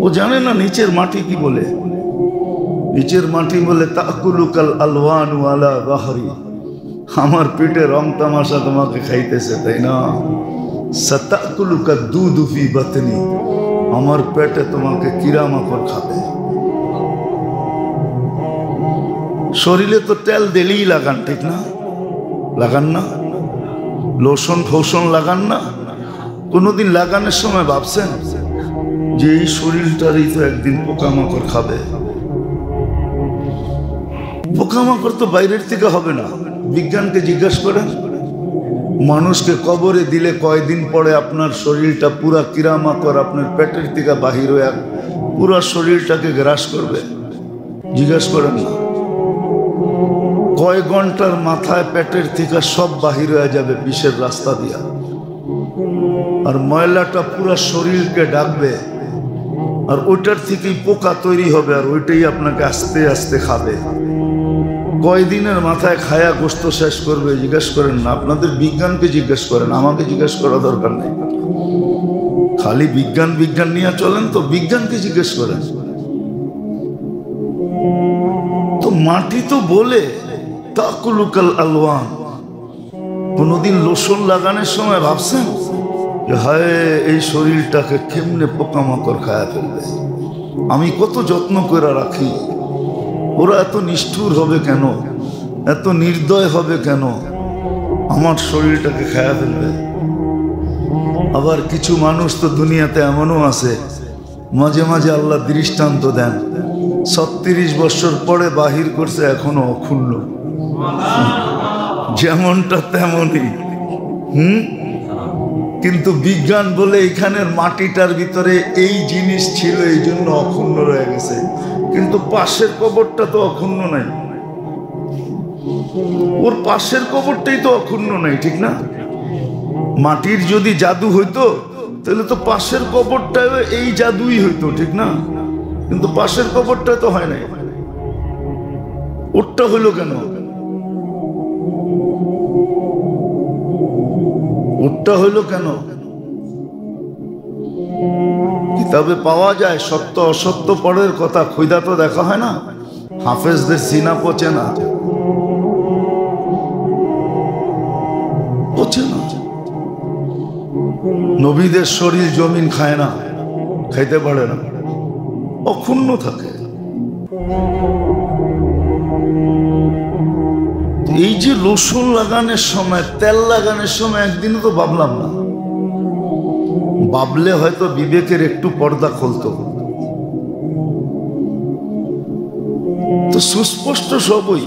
ও জানে না নিচের মাটি কি বলে। নিচের মাটি বলে তাকুলুকাল আলওয়ানু আলা যাহরি, আমার পেটে রং তামাশা তোমাকে খাইতেছে, তাই না? সাতাকুলুকা দুদু ফি বাতনি, আমার পেটে তোমাকে কিরামাকড় খাবে। শরীরে তো তেল দিলেই লাগান, ঠিক না? লাগান না? লোশন ফোশন লাগান না? কোনোদিন লাগানোর সময় ভাবছেন যে এই শরীরটারই তো একদিন পোকামাকড় খাবে? পোকামাকড় তো বাইরের থেকে হবে না। বিজ্ঞানকে জিজ্ঞাসা করেন, মানুষকে কবরে দিলে কয়দিন পরে আপনার শরীরটা পুরা কিরামাকড় আপনার পেটের থেকে বাহির হয়ে পুরা শরীরটাকে গ্রাস করবে? জিজ্ঞাসা করেন না। কয় ঘন্টার মাথায় পেটের থেকে সব বাহির হয়ে যাবে বিষের রাস্তা দিয়া, আর ময়লাটা পুরা শরীরকে ডাকবে, আর ওইটার থেকেই পোকা তৈরি হবে, আর ওইটাই আপনাকে আস্তে আস্তে খাবে। কয়দিনের মাথায় খায়া গোস্ত শেষ করবে? জিজ্ঞেস করেন না। আপনাদের বিজ্ঞানকে জিজ্ঞেস করেন, আমাকে জিজ্ঞেস করা দরকার নেই। খালি বিজ্ঞান বিজ্ঞান নিয়ে চলেন তো, বিজ্ঞানকে জিজ্ঞেস করেন। তো মাটি তো বলে তাকুলুকাল আলওয়ান। কোনদিন লোশন লাগানোর সময় ভাবছেন যে হায় এই শরীরটাকে কেমনে পোকামাকড় খায়া ফেলবে? আমি কত যত্ন করে রাখি, ওরা এত নিষ্ঠুর হবে কেন, এত নির্দয় হবে কেন, আমার শরীরটাকে খায়া ফেলবে? আবার কিছু মানুষ তো দুনিয়াতে এমনও আছে, মাঝে মাঝে আল্লাহ দৃষ্টান্ত দেন, 36 বছর পরে বাহির করছে এখনো অক্ষুণ্ণ, যেমনটা তেমনই। কিন্তু বিজ্ঞান বলে এখানের মাটিটার ভিতরে এই জিনিস ছিল, এই জন্য অক্ষুণ্ণ রয়ে গেছে। কিন্তু পাশের কবরটা তো অক্ষুণ্ণ নাই, ওর পাশের কবরটাই তো অক্ষুণ্ণ নাই, ঠিক না? মাটির যদি জাদু হইতো তাহলে তো পাশের কবরটা এই জাদুই হইতো, ঠিক না? কিন্তু পাশের কবরটা তো হয় নাই, ওরটা হইলো কেন? ওরটা হইলো কেন? কিতাবে পাওয়া যায় সত্য অসত্য পরের কথা, খুদা তো দেখা হয় না। হাফেজদের সিনা পচে না, পচে না। নবীদের শরীর জমিন খায় না, খাইতে পারে না, অক্ষুণ্ণ থাকে। এই যে লোশন লাগানোর সময়, তেল লাগানোর সময় একদিনও তো ভাবলাম না। ভাবলে হয়তো বিবেকের একটু পর্দা খুলতো। তো সুস্পষ্ট সবই।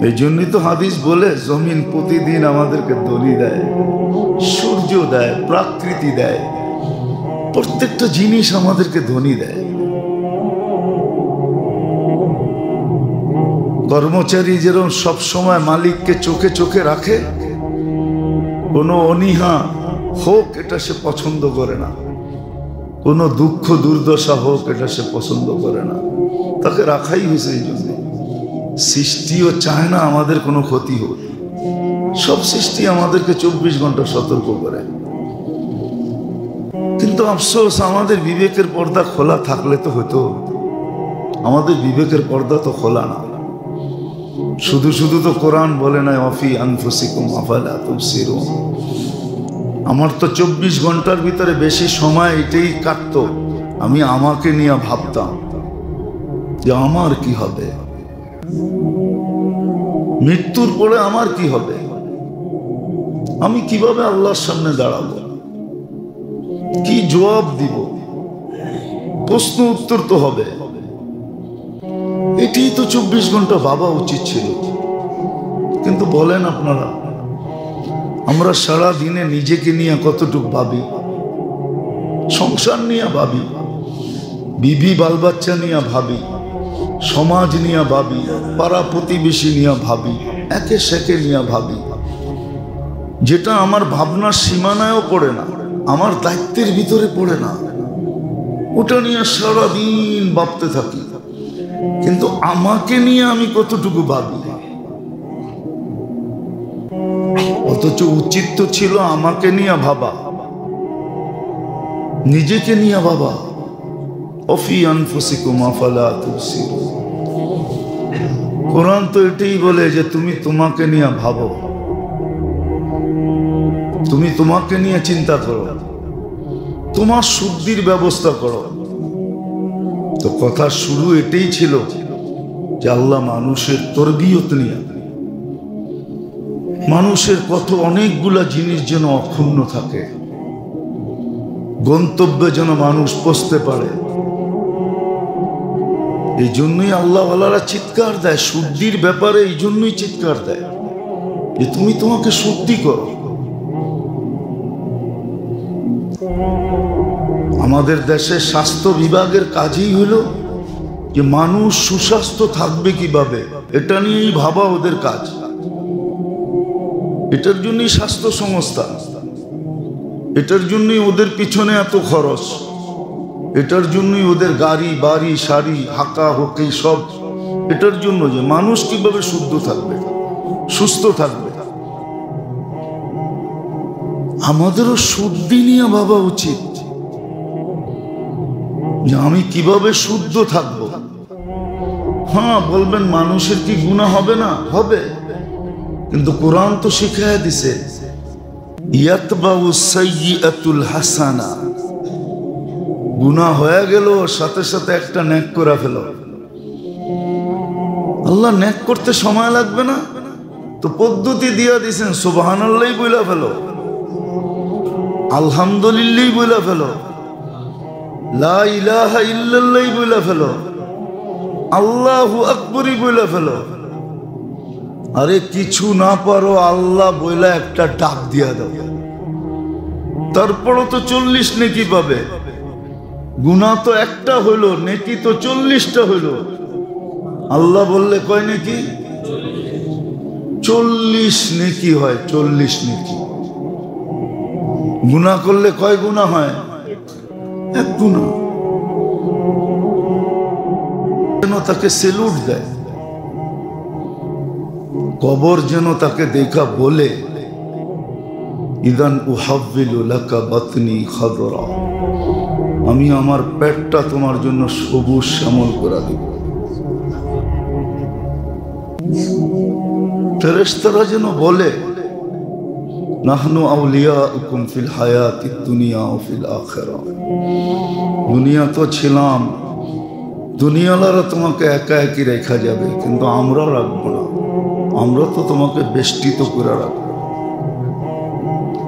এই জন্যই তো হাদিস বলে জমিন প্রতিদিন আমাদেরকে দলি দেয়, সূর্য দেয়, প্রকৃতি দেয়, প্রত্যেকটা জিনিস আমাদেরকে ধ্বনি দেয়। কর্মচারী যেরকম সবসময় মালিককে চোখে চোখে রাখে, কোনো অনীহা হোক এটা সে পছন্দ করে না, কোনো দুঃখ দুর্দশা হোক এটা সে পছন্দ করে না, তাকে রাখাই হয়েছে। এই জন্য সৃষ্টিও চায় না আমাদের কোনো ক্ষতি হোক। সব সৃষ্টি আমাদেরকে 24 ঘন্টা সতর্ক করে। কিন্তু আফসোস, আমাদের বিবেকের পর্দা খোলা থাকলে তো হতো। আমাদের বিবেকের পর্দা তো খোলা না। শুধু শুধু তো কোরআন বলে নাই অফি আনফুসিকুম আফালা তুবসিরুন। আমার তো 24 ঘন্টার ভিতরে বেশি সময় এটাই কাটতো, আমি আমাকে নিয়ে ভাবতাম যে আমার কি হবে, মৃত্যুর পরে আমার কি হবে, আমি কিভাবে আল্লাহর সামনে দাঁড়াবো, কি জবাব দিব, প্রশ্ন উত্তর তো হবে। এটি তো 24 ঘন্টা ভাবা উচিত ছিল। কিন্তু বলেন আপনারা, আমরা সারা দিনে নিজেকে নিয়ে কতটুকু ভাবি, সংসার নিয়ে ভাবি, বিবি বাল বাচ্চা নিয়ে ভাবি, সমাজ নিয়ে ভাবি, পাড়া প্রতিবেশী নিয়ে ভাবি, একে সেকে নিয়ে ভাবি, যেটা আমার ভাবনার সীমানায়ও পড়ে না, আমার দায়িত্বের ভিতরে পড়ে না, ওটা নিয়ে সারাদিন ভাবতে থাকি। কিন্তু আমাকে নিয়ে আমি কতটুকু ভাবি? অথচ উচিত তো ছিল আমাকে নিয়ে ভাবা। নিজেকে নিয়ে বাবা, অফি আনফুসিকুম আফালা তুবসিরুন। কোরআন তো এটাই বলে যে তুমি তোমাকে নিয়ে ভাবো, তুমি তোমাকে নিয়ে চিন্তা করো, তোমার শুদ্ধির ব্যবস্থা করো। তো কথা শুরু এটাই ছিল যে আল্লাহ মানুষের তরবিয়ত নিয়ে, মানুষের কত অনেকগুলা জিনিস যেন অক্ষুণ্ণ থাকে, গন্তব্যে যেন মানুষ পৌঁছতে পারে। এই জন্যই আল্লাহওয়ালারা চিৎকার দেয় শুদ্ধির ব্যাপারে, এই জন্যই চিৎকার দেয় যে তুমি তোমাকে শুদ্ধি করো। আমাদের দেশে স্বাস্থ্য বিভাগের কাজই হলো যে মানুষ সুস্বাস্থ্য থাকবে কিভাবে, এটা নিয়েই ভাবা ওদের কাজ। এটার জন্যই স্বাস্থ্য সংস্থা, এটার জন্যই ওদের পিছনে এত খরচ, এটার জন্যই ওদের গাড়ি বাড়ি শাড়ি হাঁকা হকি সব, এটার জন্য যে মানুষ কিভাবে শুদ্ধ থাকবে, সুস্থ থাকবে। আমাদেরও শুদ্ধি নিয়ে ভাবা উচিত যে আমি কিভাবে শুদ্ধ থাকব। হ্যাঁ বলবেন মানুষের কি গুনাহ হবে না? হবে, কিন্তু কোরআন তো শিখাইয়া দিছে ইয়াতবাউ সাইয়্যাতুল হাসানা, গুনাহ হয়ে গেল সাথে সাথে একটা নেক করে ফেলো। আল্লাহ নেক করতে সময় লাগবে না তো পদ্ধতি দিয়া দিছেন, সুবহানাল্লাহ বইলা ফেলো, আলহামদুলিল্লাহ বইলা ফেলো, লা ইলাহা ইল্লাল্লাহ বইলা ফেলো, আল্লাহু আকবার বইলা ফেলো। আরে কিছু না পারো আল্লাহ বইলা একটা ডাক দিয়া দাও, তারপরও তো 40 নেকি পাবে। গুনাহ তো একটা হইল, নেকি তো 40টা হইল। আল্লাহ বললে কয় নেকি? 40 নেকি হয়, 40 নেকি। গুনাহ করলে কয় গুনাহ হয়? এক গুনাহ। যেন তাকে সেলুট দেয়, কবর যেন তাকে দেখা বলে ইদান উহাব্বিলু লাকা বাতনি খাদরা, আমি আমার পেটটা তোমার জন্য সবুজ শ্যামল করে দেব। ফেরেশতারা যেন বলে নাহনু আউলিয়াউকুম ফিল হায়াতিদ দুনিয়া ওয়া ফিল আখিরা, দুনিয়া তো ছিলাম, দুনিয়ালারা তোমাকে একা একই রেখা যাবে, কিন্তু আমরা রাখবো না, আমরা তো তোমাকে বেষ্টিত করে রাখবো।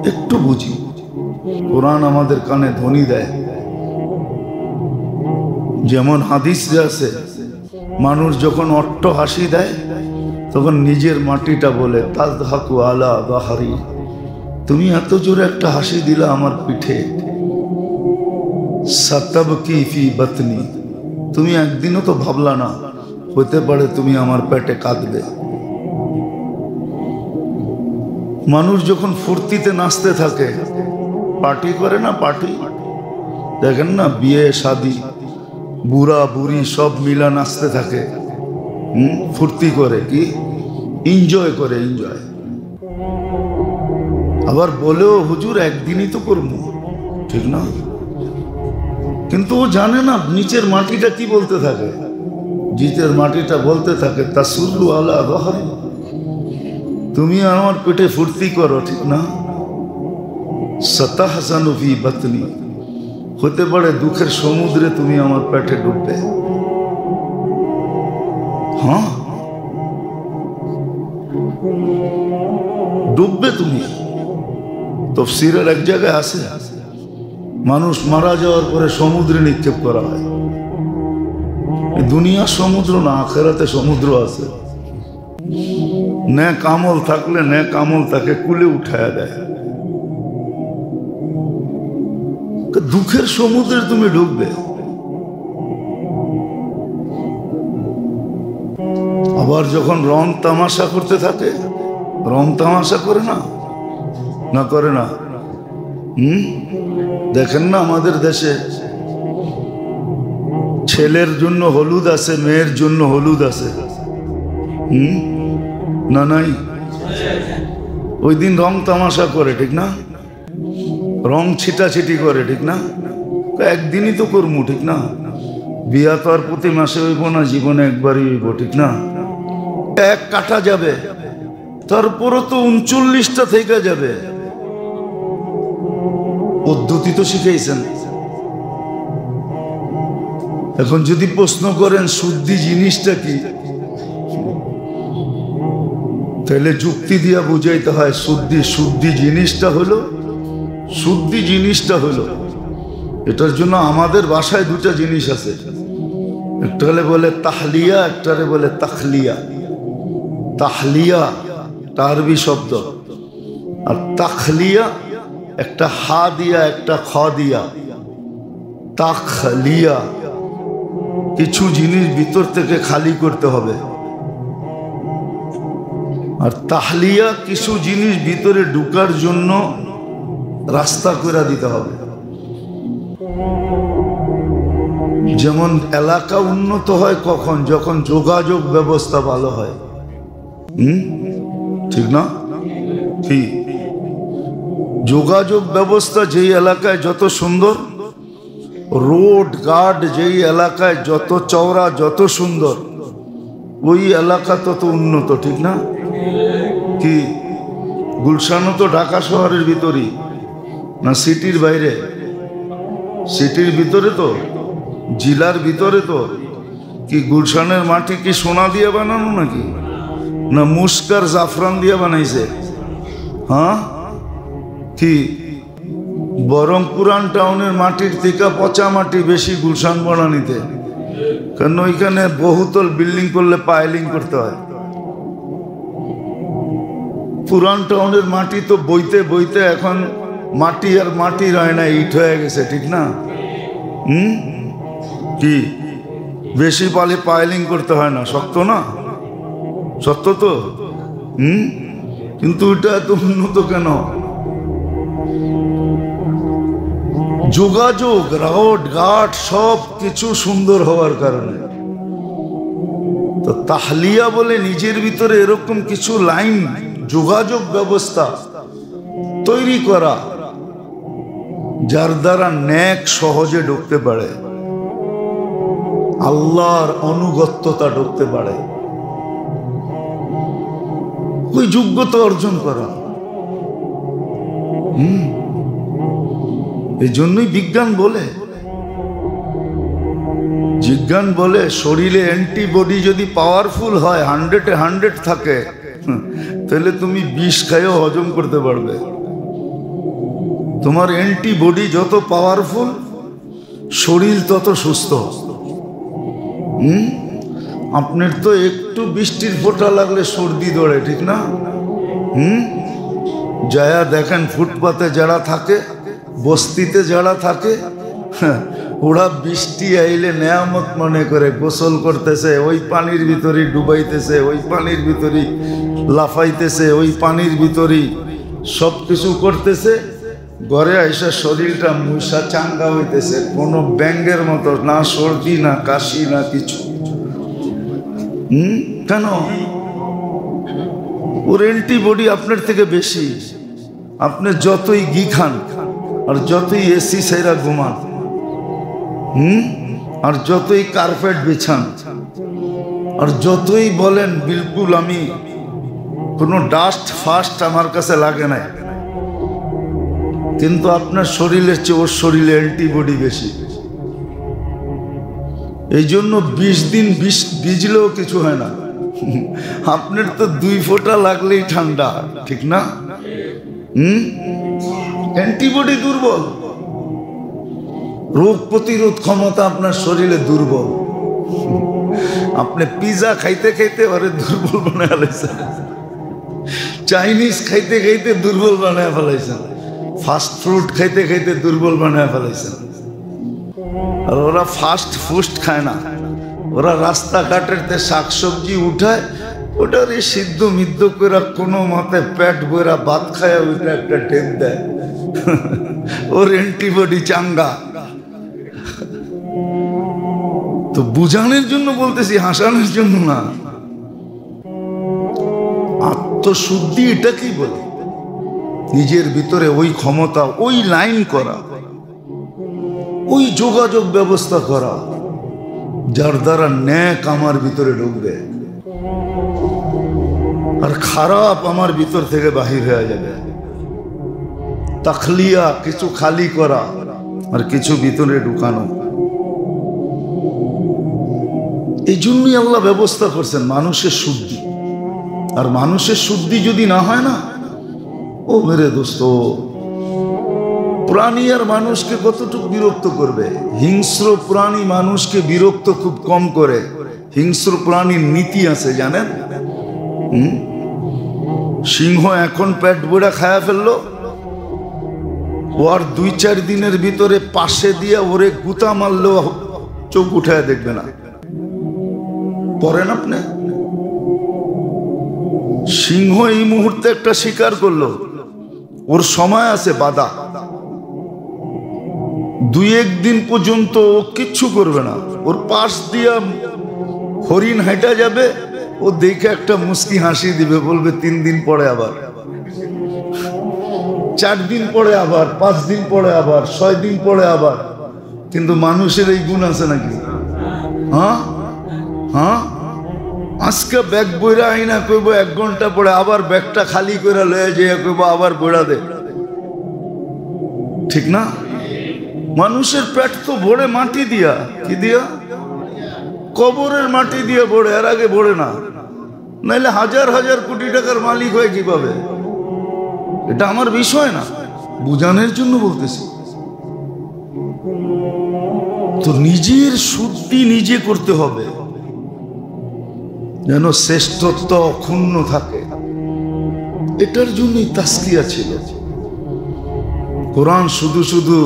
একটু বুঝি, কোরআন আমাদের কানে ধ্বনি দেয়। যেমন হাদিসে আছে, মানুষ যখন অট্ট হাসি দেয় তখন নিজের মাটিটা বলে তাযহাকু আলা যাহরি, তুমি এত জোরে একটা হাসি দিলা আমার পিঠে, সাতাবকি ফি বাতনি, তুমি একদিনও তো ভাবলা না হতে পারে তুমি আমার পেটে কাঁদবে। মানুষ যখন ফুর্তিতে নাচতে থাকে, পার্টি করে না, পার্টি দেখেন না, বিয়ে শাদি বুড়া বুড়ি সব মিলা নাচতে থাকে, ফুর্তি করে, কি এনজয় করে, এনজয়। আবার বলেও হুজুর একদিনই তো করবো, ঠিক না? কিন্তু ও জানে না নিচের মাটিটা কি বলতে থাকে, নিচের মাটিটা বলতে থাকে তাসুল্লু আলা যাহরি, তুমি আমার পেটে ফুর্তি করো, ঠিক না? সাতাহসানু ফি বাতনি, হতে পারে দুঃখের সমুদ্রে তুমি আমার পেটে ডুববে। হ্যাঁ ডুববে তুমি। তাফসীরের এক জায়গায় আছে মানুষ মারা যাওয়ার পরে সমুদ্রে নিক্ষেপ করা হয়। দুনিয়া সমুদ্র না, আখিরাতে সমুদ্র আছে। নেক আমল থাকলে নেক আমল তাকে কুলে উঠায়া দেয়। দুঃখের সমুদ্রে তুমি ডুববে। আবার যখন রং তামাশা করতে থাকে, রং তামাশা করে না, না করে না? দেখেন না আমাদের দেশে ছেলের জন্য হলুদ আছে, মেয়ের জন্য হলুদ আছে, না নাই? ওই দিন রং তামাশা করে, ঠিক না? রং ছিটাছিটি করে, ঠিক না? একদিনই তো করবো, ঠিক না? বিয়া তো আর প্রতি মাসে হইব না, জীবনে একবারই হইব, ঠিক না? এক কাটা যাবে, তারপরও তো 39টা থেকে যাবে। পদ্ধতি তো শিখাইছেন। এখন যদি প্রশ্ন করেন শুদ্ধি জিনিসটা কি, তাহলে যুক্তি দিয়া বুঝাইতে হয়। শুদ্ধি জিনিসটা হলো, এটার জন্য আমাদের ভাষায় দুটা জিনিস আছে, একটা হলে বলে তাহলিয়া, একটা বলে তাখলিয়া। তাহলিয়া একটা আরবি শব্দ, আর তাখলিয়া একটা হা দিয়া একটা খ দিয়া। তাখলিয়া কিছু জিনিস ভিতর থেকে খালি করতে হবে, আর তাহলিয়া কিছু জিনিস ভিতরে ঢুকার জন্য রাস্তা করে দিতে হবে। যেমন এলাকা উন্নত হয় কখন? যখন যোগাযোগ ব্যবস্থা ভালো হয়। ঠিক না? কি যোগাযোগ ব্যবস্থা যেই এলাকায় যত সুন্দর, রোড ঘাট যেই এলাকায় যত চওড়া যত সুন্দর, ওই এলাকা তত উন্নত, ঠিক না? কি গুলশানও তো ঢাকা শহরের ভিতরেই না, সিটির বাইরে? সিটির ভিতরে তো, জেলার ভিতরে তো। কি গুলশানের মাটি কি সোনা দিয়ে বানানো নাকি, না মুস্কার জাফরান দিয়ে বানাইছে? হ্যাঁ, কি বরং পুরান টাউনের মাটির থেকে পচা মাটি বেশি গুলশান বানানিতে, কারণ ওইখানে বহুতল বিল্ডিং করলে পাইলিং করতে হয়। পুরান টাউনের মাটি তো বইতে বইতে এখন মাটি আর মাটি রয় না, ইট হয়ে গেছে, ঠিক না? কি বেশি পালে পাইলিং করতে হয় না, শক্ত না? সত্য তো। কিন্তু এটা এত উন্নত কেন? যোগাযোগ, রোড ঘাট সব কিছু সুন্দর হওয়ার কারণে। তো তাহলিয়া বলে নিজের ভিতরে এরকম কিছু লাইন, যোগাযোগ ব্যবস্থা তৈরি করা, যার দ্বারা নেক সহজে ঢুকতে পারে, আল্লাহর অনুগত্যতা ঢুকতে পারে, ওই যোগ্যতা অর্জন করা। এই জন্যই বিজ্ঞান বলে শরীরে অ্যান্টিবডি যদি পাওয়ারফুল হয়, 100-এ 100 থাকে, তাহলে তুমি বিষ খাইও হজম করতে পারবে। তোমার অ্যান্টিবডি যত পাওয়ারফুল, শরীর তত সুস্থ। আপনার তো একটু বৃষ্টির ফোঁটা লাগলে সর্দি ধরে, ঠিক না? যায়া দেখেন ফুটপাতে যারা থাকে, বস্তিতে যারা থাকে, ওরা বৃষ্টি আইলে নেয়ামত মনে করে গোসল করতেছে, ওই পানির ভিতরেই ডুবাইতেছে, ওই পানির ভিতরেই লাফাইতেছে, ওই পানির ভিতরেই সব কিছু করতেছে। ঘরে আইসা শরীরটা মুসা চাঙ্গা হইতেছে, কোনো ব্যাঙ্গের মতো, না সর্দি না কাশি না কিছু। কেন? ওর অ্যান্টিবডি আপনার থেকে বেশি। আপনি যতই ঘি খান, আর যতই এসি সেরা ঘুমান, আর যতই কার্পেট বিছান, আর যতই বলেন বিলকুল আমি কোনো ডাস্ট ফাস্ট আমার কাছে লাগে না, কিন্তু আপনার শরীরের চেয়ে ওর শরীরে অ্যান্টিবডি বেশি। এই জন্য 20 দিন ভিজলেও কিছু হয় না। আপনার তো 2 ফোঁটা লাগলেই ঠান্ডা, ঠিক না? অ্যান্টিবডি দুর্বল, রোগ প্রতিরোধ ক্ষমতা আপনার শরীরে দুর্বল। আপনি পিজা খাইতে খাইতে ওরে দুর্বল বানায় ফেলাইছেন, চাইনিজ খাইতে খাইতে দুর্বল বানায় ফেলাইছেন, ফাস্ট ফুড খাইতে খাইতে দুর্বল বানায় ফেলাইছেন। আর ওরা ফাস্ট ফুড খায় না, ওরা রাস্তাঘাটের শাকসবজি উঠায়, ওটার সিদ্ধ মিদ্ধ করে কোনো মতে পেট বইরা ভাত খায়, ওইটা একটা টেপ দেয়, ওর অ্যান্টিবডি চাঙ্গা। তো বুঝানোর জন্য বলতেছি, হাসানোর জন্য না। আত্মশুদ্ধি এটা কি বলে? নিজের ভিতরে ওই ক্ষমতা, ওই লাইন করা, ওই যোগাযোগ ব্যবস্থা করা যার দ্বারা ন্যাক আমার ভিতরে ঢুকবে আর খারাপ আমার ভিতর থেকে বাহির হয়ে যাবে। তাখলিয়া, কিছু খালি করা আর কিছু ভিতরে ঢুকানো। এই জন্যই আল্লাহ ব্যবস্থা করছেন মানুষের শুদ্ধি। আর মানুষের শুদ্ধি যদি না হয় না, ও মেরে দোস্ত, প্রাণী আর মানুষকে কতটুকু বিরক্ত করবে? হিংস্র প্রাণী মানুষকে বিরক্ত খুব কম করে। হিংস্র প্রাণীর নীতি আছে জানেন? সিংহ এখন পেট ভরে খায়া ফেললো, ওর 2-4 দিনের ভিতরে পাশে দিয়ে ওরে গুতা মারলেও চোখ উঠায় দেখবে না। পড়েন আপনি, সিংহ এই মুহূর্তে একটা শিকার করলো, ওর সময় আছে বাধা, 2-1 দিন পর্যন্ত ও কিচ্ছু করবে না। ওর পাশ দিয়া হরিণ হাঁটা যাবে, ও দেখে একটা মুস্কি হাসি দিবে, বলবে 3 দিন পরে আবার, 4 দিন পরে আবার, 5 দিন পরে আবার, 6 দিন পরে আবার। কিন্তু মানুষের এই গুণ আছে নাকি? হ্যাঁ হ্যাঁ, আজকে ব্যাগ বইরা আইনা কইব 1 ঘন্টা পরে, আবার ব্যাগটা খালি করে লয়ে যেয়ে কইব আবার বইরা দে। ঠিক না? মানুষের পেট তো ভরে মাটি দিয়া, কি দিয়া? কবরের মাটি দিয়ে ভরে, এর আগে ভরে না। নাইলে হাজার হাজার কোটি টাকার মালিক হয় কিভাবে? এটা আমার বিষয় না, বুঝানোর জন্য বলতেছি। তো নিজের শুদ্ধি নিজে করতে হবে, যেন শ্রেষ্ঠত্ব অক্ষুণ্ণ থাকে। এটার জন্যই তাসকিয়া ছিল। কোরআন শুধু শুধু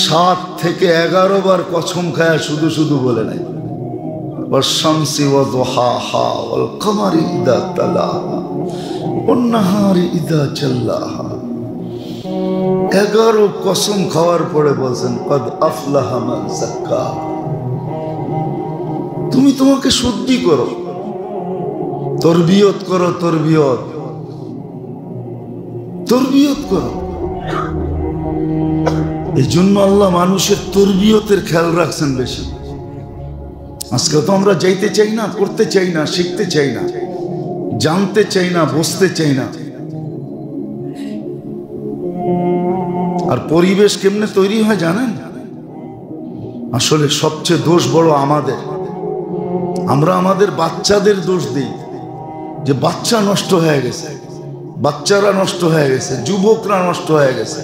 7 থেকে 11 বার কসম খায়া শুধু শুধু বলে নাই। ওয়াশ-শামসি ওয়া-দুহাহা ওয়াল-কমারি ইযা তালাহা ওয়ান-নাহারি ইযা জাল্লাহা। 11 কসম খাওয়ার পরে বলছেন কদ আফলাহা মান যাক্কাহা। তুমি তোমাকে শুদ্ধি করো, তরবিয়ত করো, তরবিয়ত করো। এই জন্য আল্লাহ মানুষের তরবিয়তের খেয়াল রাখছেন বেশি। আজকে তো আমরা যাইতে চাই না, করতে চাই না, শিখতে চাই না, জানতে চাই না, বুঝতে চাই না। আর পরিবেশ কেমনে তৈরি হয় জানেন? আসলে সবচেয়ে দোষ বড় আমাদের। আমরা আমাদের বাচ্চাদের দোষ দিই যে বাচ্চা নষ্ট হয়ে গেছে, বাচ্চারা নষ্ট হয়ে গেছে, যুবকরা নষ্ট হয়ে গেছে।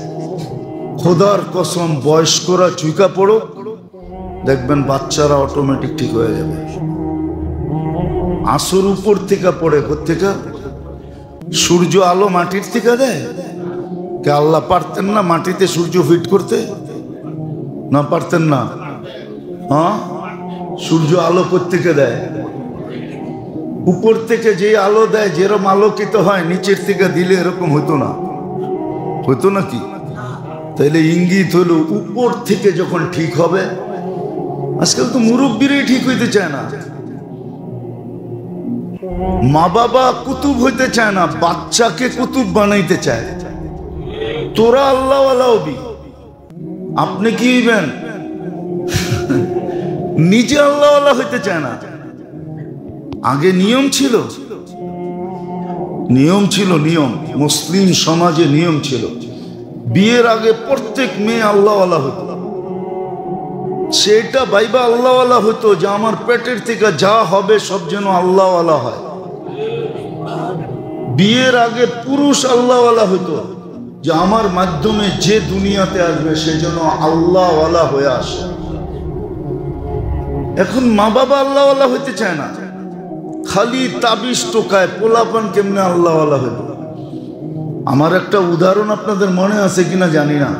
খোদার কসম, বয়স্করা চুইকা পড়ো, দেখবেন বাচ্চারা অটোমেটিক ঠিক হয়ে যাবে। আসর উপর থেকে পড়ে, কোত্থেকে? সূর্য আলো মাটির থেকে দেয়। কে আল্লাহ পারতেন না মাটিতে সূর্য ফিট করতে? না পারতেন না? হ্যাঁ, সূর্য আলো কোত্থেকে দেয়? উপর থেকে যে আলো দেয়, যেরকম আলোকিত হয়, নিচের থেকে দিলে এরকম হতো না, হতো নাকি? তাইলে ইঙ্গিত হলো উপর থেকে যখন ঠিক হবে। আজকাল তো মুরব্বীরাই ঠিক হইতে চায় না, মা বাবা কুতুব হইতে চায় না, বাচ্চাকে কুতুব বানাইতে চায়। তোরা আল্লাহওয়ালা হবি, আপনি কি হইবেন? নিজে আল্লাহওয়ালা হইতে চায় না। আগে নিয়ম ছিল, নিয়ম মুসলিম সমাজে নিয়ম ছিল, বিয়ের আগে প্রত্যেক মেয়ে আল্লাহওয়ালা হতো। সেটা ভাইবা আল্লাহওয়ালা হতো যে আমার পেটের থেকে যা হবে সব যেন আল্লাহওয়ালা হয়। বিয়ের আগে পুরুষ আল্লাহওয়ালা হতো যে আমার মাধ্যমে যে দুনিয়াতে আসবে সে যেন আল্লাহওয়ালা হয়ে আসে। এখন মা বাবা আল্লাহওয়ালা হইতে চায় না, খালি তাবিজ টোকায় পোলাপান কেমনে আল্লাহওয়ালা হইবে। আমার একটা উদাহরণ আপনাদের মনে আছে কিনা জানি না,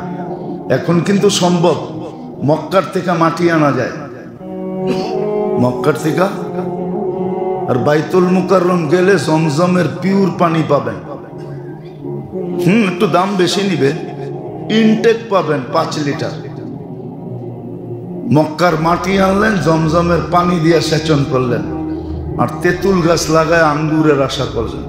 এখন কিন্তু সম্ভব। মক্কার থেকে মাটি আনা যায়, মক্কার থেকে। আর বাইতুল মুকাররম গেলে জমজমের পিওর পানি পাবেন। একটু দাম বেশি নিবে, ইনটেক পাবেন 5 লিটার। মক্কার মাটি আনলেন, জমজমের পানি দিয়ে সেচন করলেন, আর তেঁতুল গাছ লাগায় আঙ্গুরের আশা করলেন।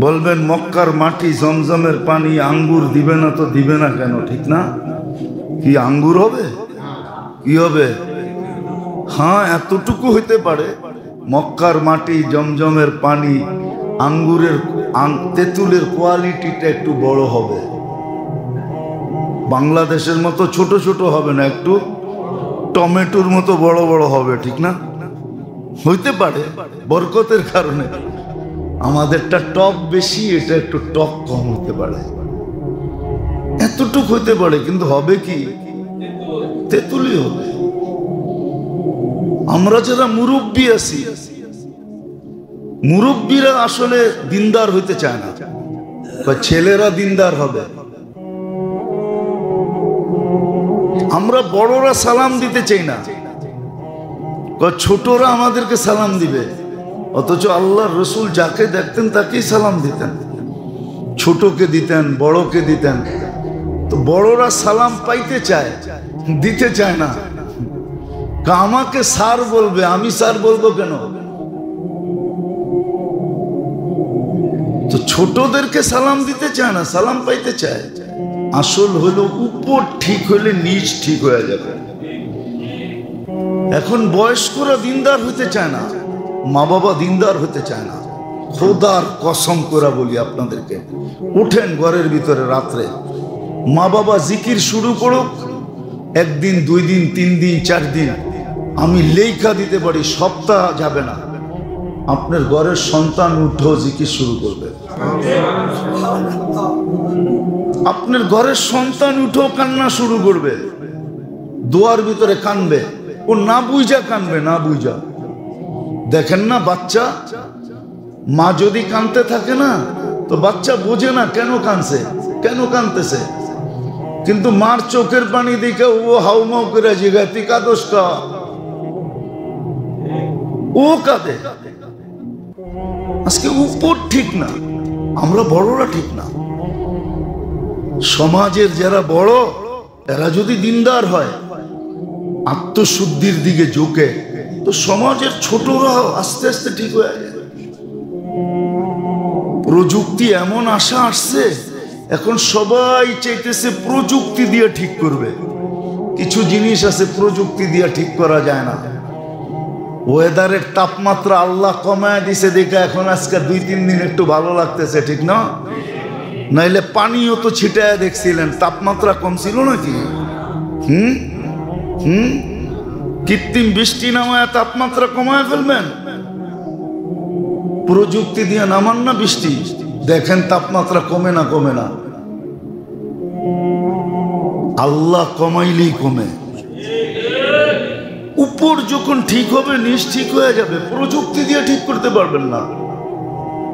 বলবেন মক্কার মাটি, জমজমের পানি, আঙ্গুর দিবে না তো দিবে না কেন? ঠিক না? কি আঙ্গুর হবে? কি হবে? হ্যাঁ, এতটুকু হইতে পারে, মক্কার মাটি, জমজমের পানি, আঙ্গুরের তেঁতুলের কোয়ালিটিটা একটু বড় হবে, বাংলাদেশের মতো ছোট ছোট হবে না, একটু টমেটোর মতো বড় বড় হবে, ঠিক না? হইতে পারে বরকতের কারণে। আমাদেরটা টক বেশি, এটা একটু টক কম হতে পারে, এতটুক হইতে পারে, কিন্তু হবে কি? তেঁতুলই হবে। আমরা যারা মুরব্বী আছি, মুরব্বীরা আসলে দিনদার হইতে চায় না, ছেলেরা দিনদার হবে। আমরা বড়রা সালাম দিতে চাই না, ছোটরা আমাদেরকে সালাম দিবে, অথচ আল্লাহর রসুল যাকে দেখতেন তাকেই সালাম দিতেন, ছোটকে দিতেন, বড়কে দিতেন। তো বড়রা সালাম পাইতে চায়, দিতে চায় না। আমাকে স্যার বলবে, আমি স্যার বলবো কেন? তো ছোটদেরকে সালাম দিতে চায় না, সালাম পাইতে চায়। আসল হলো উপর ঠিক হলে নিচ ঠিক হয়ে যাবে। এখন বয়স্করা দিনদার হতে চায় না, মা বাবা দিনদার হতে চায় না। খোদার কসম করে বলি আপনাদেরকে, উঠেন ঘরের ভিতরে রাত্রে, মা বাবা জিকির শুরু করুক, একদিন, 2 দিন, 3 দিন, 4 দিন, আমি লেখা দিতে পারি, সপ্তাহ যাবে না, আপনার ঘরের সন্তান উঠো জিকির শুরু করবে। আপনার ঘরের সন্তান উঠো কান্না শুরু করবে, দোয়ার ভিতরে কানবে, ও না বুঝা কানবে, না বুঝা। দেখেন না বাচ্চা, মা যদি কানতে থাকে না, তো বাচ্চা বোঝে না কেন কানছে, কেন কানতেছে, কিন্তু মার চোখের পানি দেখে ও হাউমাউ করে জিগায় তুই কাঁদোস কা, ও কাঁদে। আজকে উপর ঠিক না, আমরা বড়রা ঠিক না। সমাজের যারা বড়, এরা যদি দিনদার হয়, আত্মশুদ্ধির দিকে ঝুঁকে, তো সমাজের ছোটরা আস্তে আস্তে ঠিক হয়ে যায়। প্রযুক্তি এমন আশা আসছে, এখন সবাই চাইতেছে প্রযুক্তি দিয়ে ঠিক করবে। কিছু জিনিস আছে প্রযুক্তি দিয়ে ঠিক করা যায় না। ওয়েদারের তাপমাত্রা আল্লাহ কমায় দিছে দেখে এখন আজকে 2-3 দিন একটু ভালো লাগতেছে, ঠিক না? নাইলে পানিও তো ছিটায় দেখছিলেন, তাপমাত্রা কম ছিল নাকি? কৃত্রিম বৃষ্টি নামায় তাপমাত্রা কমায় ফেলবেন? প্রযুক্তি দিয়ে নামান না বৃষ্টি, দেখেন তাপমাত্রা কমে না, কমে না। আল্লাহ কমাইলেই কমে। উপর যখন ঠিক হবে, নিচ ঠিক হয়ে যাবে। প্রযুক্তি দিয়ে ঠিক করতে পারবেন না,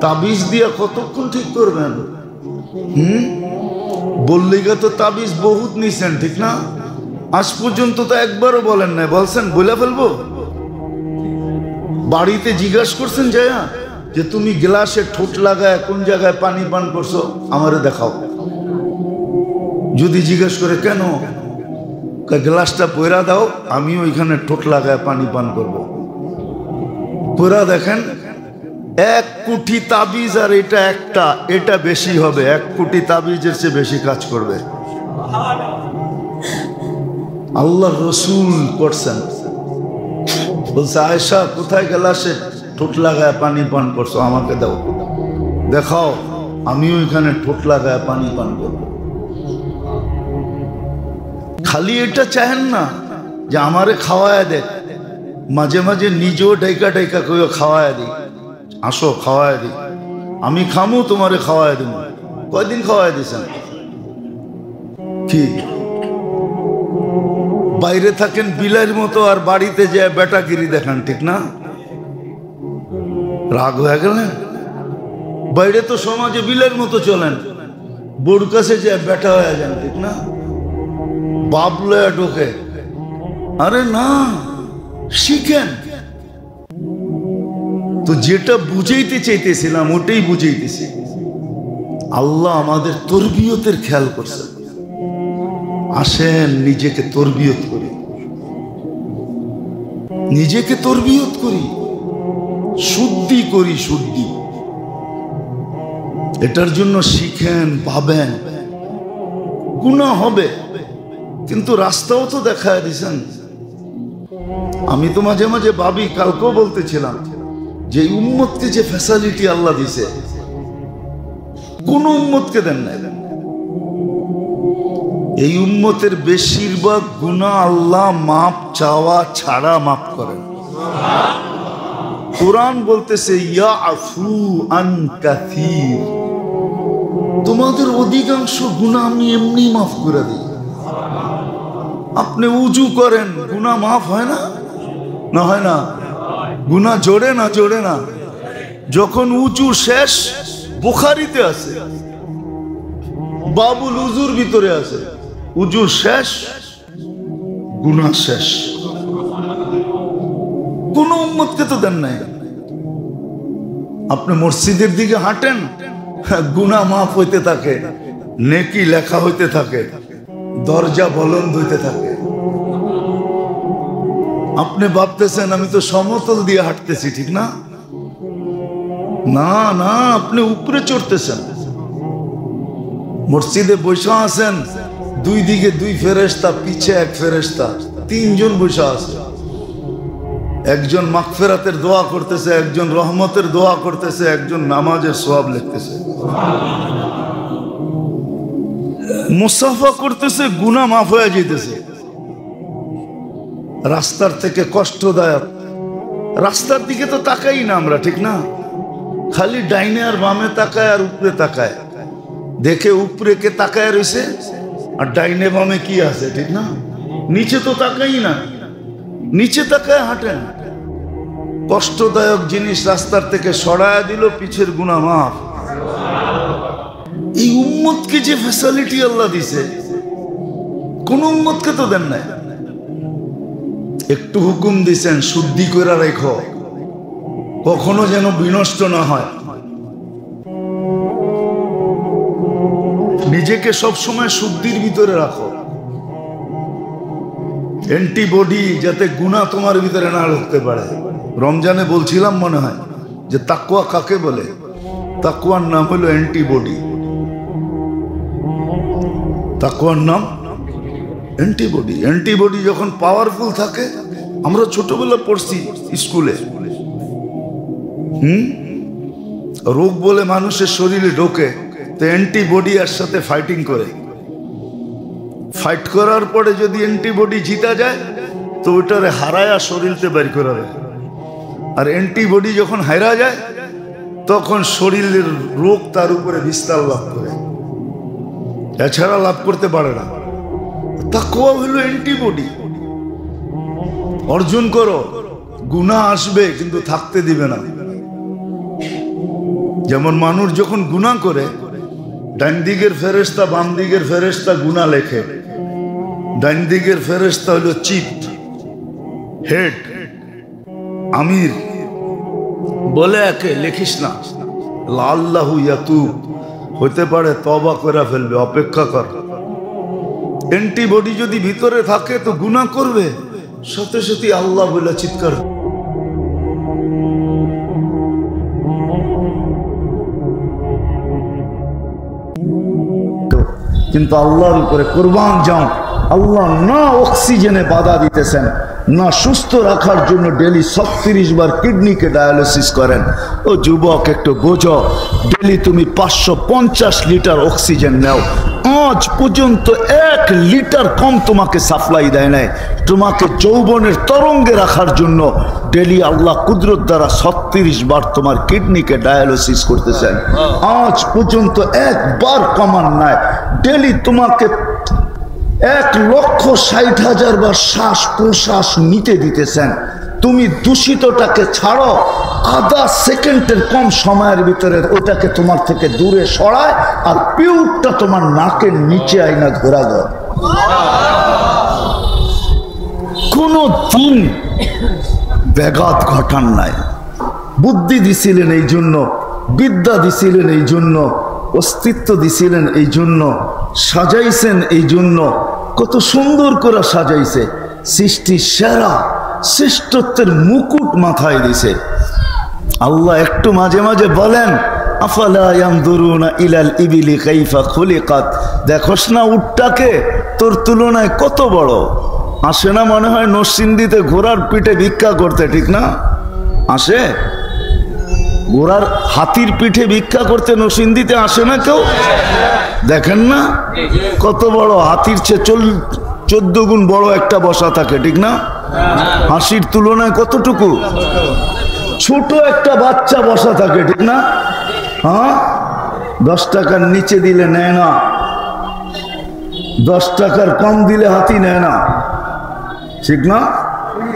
তাবিজ দিয়ে কতক্ষণ ঠিক করবেন? বললেই তো তাবিজ বহুত নিছেন, ঠিক না? আজ পর্যন্ত তো একবারও বলেন নাই, বলছেন বলে ফেলবো? বাড়িতে জিজ্ঞাসা করছেন যায়া যে তুমি গ্লাসে ঠোঁট লাগায় কোন জায়গায় পানি পান করছো, আমারে দেখাও। যদি জিজ্ঞেস করে কেন, গ্লাসটা পয়রা দাও, আমি ওইখানে ঠোঁট লাগায় পানি পান করব। পয়রা দেখেন, 1 কোটি তাবিজ আর এটা একটা, এটা বেশি হবে, 1 কোটি তাবিজের চেয়ে বেশি কাজ করবে। আল্লাহ রসুল করছেন, বলছে আয়েশা কোথায় গ্লাসে ঠোঁট লাগায় পানি পান করছো, আমাকে দাও, দেখাও, আমি ওইখানে ঠোঁট লাগায় পানি পান করবো। খালি এটা চাহেন না যে আমারে খাওয়ায় দেখ, মাঝে মাঝে নিজেও ডাইকা ডাইকা কেউ খাওয়ায় দিই, আসো খাওয়ায় দিই, আমি খামু, তোমারে খাওয়ায় দিব। কয়দিন খাওয়ায় দিছেন? কি বাইরে থাকেন বিলাইয়ের মতো, আর বাড়িতে যে বেটাগিরি দেখান, ঠিক না? রাগ হয়ে গেলেন? বাইরে তো সমাজে বিলাইয়ের মতো চলেন, বোর কাছে যে বেটা হয়ে যান, ঠিক না? বাপ লয়া ঢোকে। আরে না, শিখেন তো। যেটা বুঝাইতে চাইতেছিলাম ওটাই বুঝাইতেছি। আল্লাহ আমাদের তরবিয়তের খেয়াল করছে। আসেন নিজেকে তরবিয়ত করি, নিজেকে তরবিয়ত করি, শুদ্ধি করি, শুদ্ধি। এটার জন্য শিখেন, ভাবেন। গুনাহ হবে, কিন্তু রাস্তাও তো দেখায় দিছেন। আমি তো মাঝে মাঝে ভাবি, কালকেও বলতেছিলাম যে উম্মতকে যে ফ্যাসিলিটি আল্লাহ দিছে কোন উম্মতকে দেন নাই। এই উম্মতের বেশিরভাগ গুনাহ আল্লাহ মাপ চাওয়া ছাড়া মাফ করেন। কুরআন বলতেছে ইয়াফু আন কাসীর, তোমাদের অধিকাংশ গুনাহ আমি এমনি মাফ করে দিই। আপনি উজু করেন, গুনাহ মাফ হয় না? না হয় না? গুনাহ জোড়ে না জোড়ে না? যখন উজু শেষ, বুখারীতে আছে, বাবুল উজুর ভিতরে আছে, উজু শেষ গুনাহ শেষ। কোন উম্মতকে তো দেন নাই। আপনি মসজিদের দিকে হাঁটেন, গুনাহ মাফ হইতে থাকে, নেকি লেখা হইতে থাকে, দরজা বলন্দ হইতে থাকে। আপনি ভাবতেছেন আমি তো সমতল দিয়ে হাঁটতেছি, ঠিক না? না না, আপনি উপরে চড়তেছেন। মসজিদে বসে আছেন, দুই দিকে দুই ফেরেশতা, পিছে এক ফেরেশতা, তিনজন বসে আছে। একজন মাগফিরাতের দোয়া করতেছে, একজন রহমতের দোয়া করতেছে, একজন নামাজের সওয়াব লিখতেছে। মুসাফা করতেছে, গুনাহ মাফ হয়ে যেতেছে। রাস্তার থেকে কষ্টদায়ক, রাস্তার দিকে তো তাকাই না আমরা, ঠিক না? খালি ডাইনে আর বামে তাকায় আর উপরে তাকায়, দেখে উপরে কে তাকায় রয়েছে আর ডাইনে বামে কি আছে, ঠিক না? নিচে তো তাকাই না, নিচে তাকায় হাঁটেন। কষ্টদায়ক জিনিস রাস্তার থেকে সরায় দিল, পিছের গুনাহ মাফ। এই উম্মতকে যে ফ্যাসিলিটি আল্লাহ দিছে কোন উম্মতকে তো দেন নাই। একটু হুকুম দিছেন শুদ্ধি করে রেখো, কখনো যেন বিনষ্ট না হয়। নিজেকে সব সময় শুদ্ধির ভিতরে রাখো, অ্যান্টিবডি যাতে গুনাহ তোমার ভিতরে না ঢুকতে পারে। রমজানে বলছিলাম মনে হয় যে তাকওয়া কাকে বলে? তাকওয়ার নাম হলো অ্যান্টিবডি। তাকওয়ার নাম অ্যান্টিবডি। অ্যান্টিবডি যখন পাওয়ারফুল থাকে, আমরা ছোটবেলা পড়ছি স্কুলে, রোগ বলে মানুষের শরীরে ঢোকে, তো অ্যান্টিবডি এর সাথে ফাইটিং করে। ফাইট করার পরে যদি অ্যান্টিবডি জিতা যায় তো ওটারে হারায়া শরীরতে বের করে দেয়। আর অ্যান্টিবডি যখন হারা যায় তখন শরীরের রোগ তার উপরে বিস্তার লাভ করে, এছাড়া লাভ করতে পারে না। তাকওয়া হলো অ্যান্টিবডি। অর্জন করো, গুনাহ আসবে কিন্তু থাকতে দিবে না। যেমন মানুষ যখন গুনাহ করে, ডান দিকের ফেরেশতা বাম দিকের ফেরেশতা গুনাহ লেখে। ডান দিকের ফেরেশতা হলো চিফ, হেড, আমির, বলে একে লিখিস না, লাল্লাহু ইয়াতুব, হতে পারে তওবা করে ফেলবে, অপেক্ষা কর। অ্যান্টিবডি যদি ভিতরে থাকে তো গুনাহ করবে, সাথে সাথে আল্লাহ বলে চিৎকার। কিন্তু আল্লাহর উপরে কুরবান যাও। আল্লাহ না অক্সিজেনে বাধা দিতেছেন, না সুস্থ রাখার জন্য ডেলি 36 বার কিডনিকে ডায়ালিসিস করেন। ও যুবক, একটু বোঝো, ডেলি তুমি 550 লিটার অক্সিজেন নাও, আজ পর্যন্ত 1 লিটার কম তোমাকে সাপ্লাই দেয় নাই। তোমাকে যৌবনের তরঙ্গে রাখার জন্য ডেলি আল্লাহ কুদরত দ্বারা 36 বার তোমার কিডনিকে ডায়ালিসিস করতেছেন, আজ পর্যন্ত একবার কমান নাই। ডেলি তোমাকে 1,60,000 বার শ্বাস প্রশ্বাস নিতে দিতেছেন। তুমি দূষিতটাকে ছাড়ো, আধা সেকেন্ডের কম সময়ের ভিতরে ওটাকে তোমার থেকে দূরে সরায়, আর পিউরটা তোমার নাকের নিচে আইনা ঘোরা দাও। কোনো দিন ব্যাঘাত ঘটান নাই। বুদ্ধি দিছিলেন এই জন্য, বিদ্যা দিছিলেন এই জন্য, অস্তিত্ব দিছিলেন এই জন্য, সাজাইছেন এই জন্য। কত সুন্দর করে সাজাইছে, সৃষ্টি সেরা শ্রেষ্ঠত্বের মুকুট মাথায় দিছে। আল্লাহ একটু মাঝে মাঝে বলেন, আফালা ইয়ানজুরুনা ইলাল ইবিলি কাইফা খুলিকাত, দেখোস না উটটাকে, তোর তুলনায় কত বড়। আসে না মনে হয় নরসিংদীতে ঘোড়ার পিঠে ভিক্ষা করতে, ঠিক না? আসে ঘোড়ার হাতির পিঠে ভিক্ষা করতে নরসিংদীতে আসে না কেউ? দেখেন না কত বড়, হাতির চেয়ে 14 গুণ বড় একটা বসা থাকে, ঠিক না? হাসির তুলনায় কতটুকু ছোট একটা বাচ্চা বসা থাকে, ঠিক না? হ্যাঁ, 10 টাকার নিচে দিলে নেয় না, 10 টাকার কম দিলে হাতি নেয় না, ঠিক না?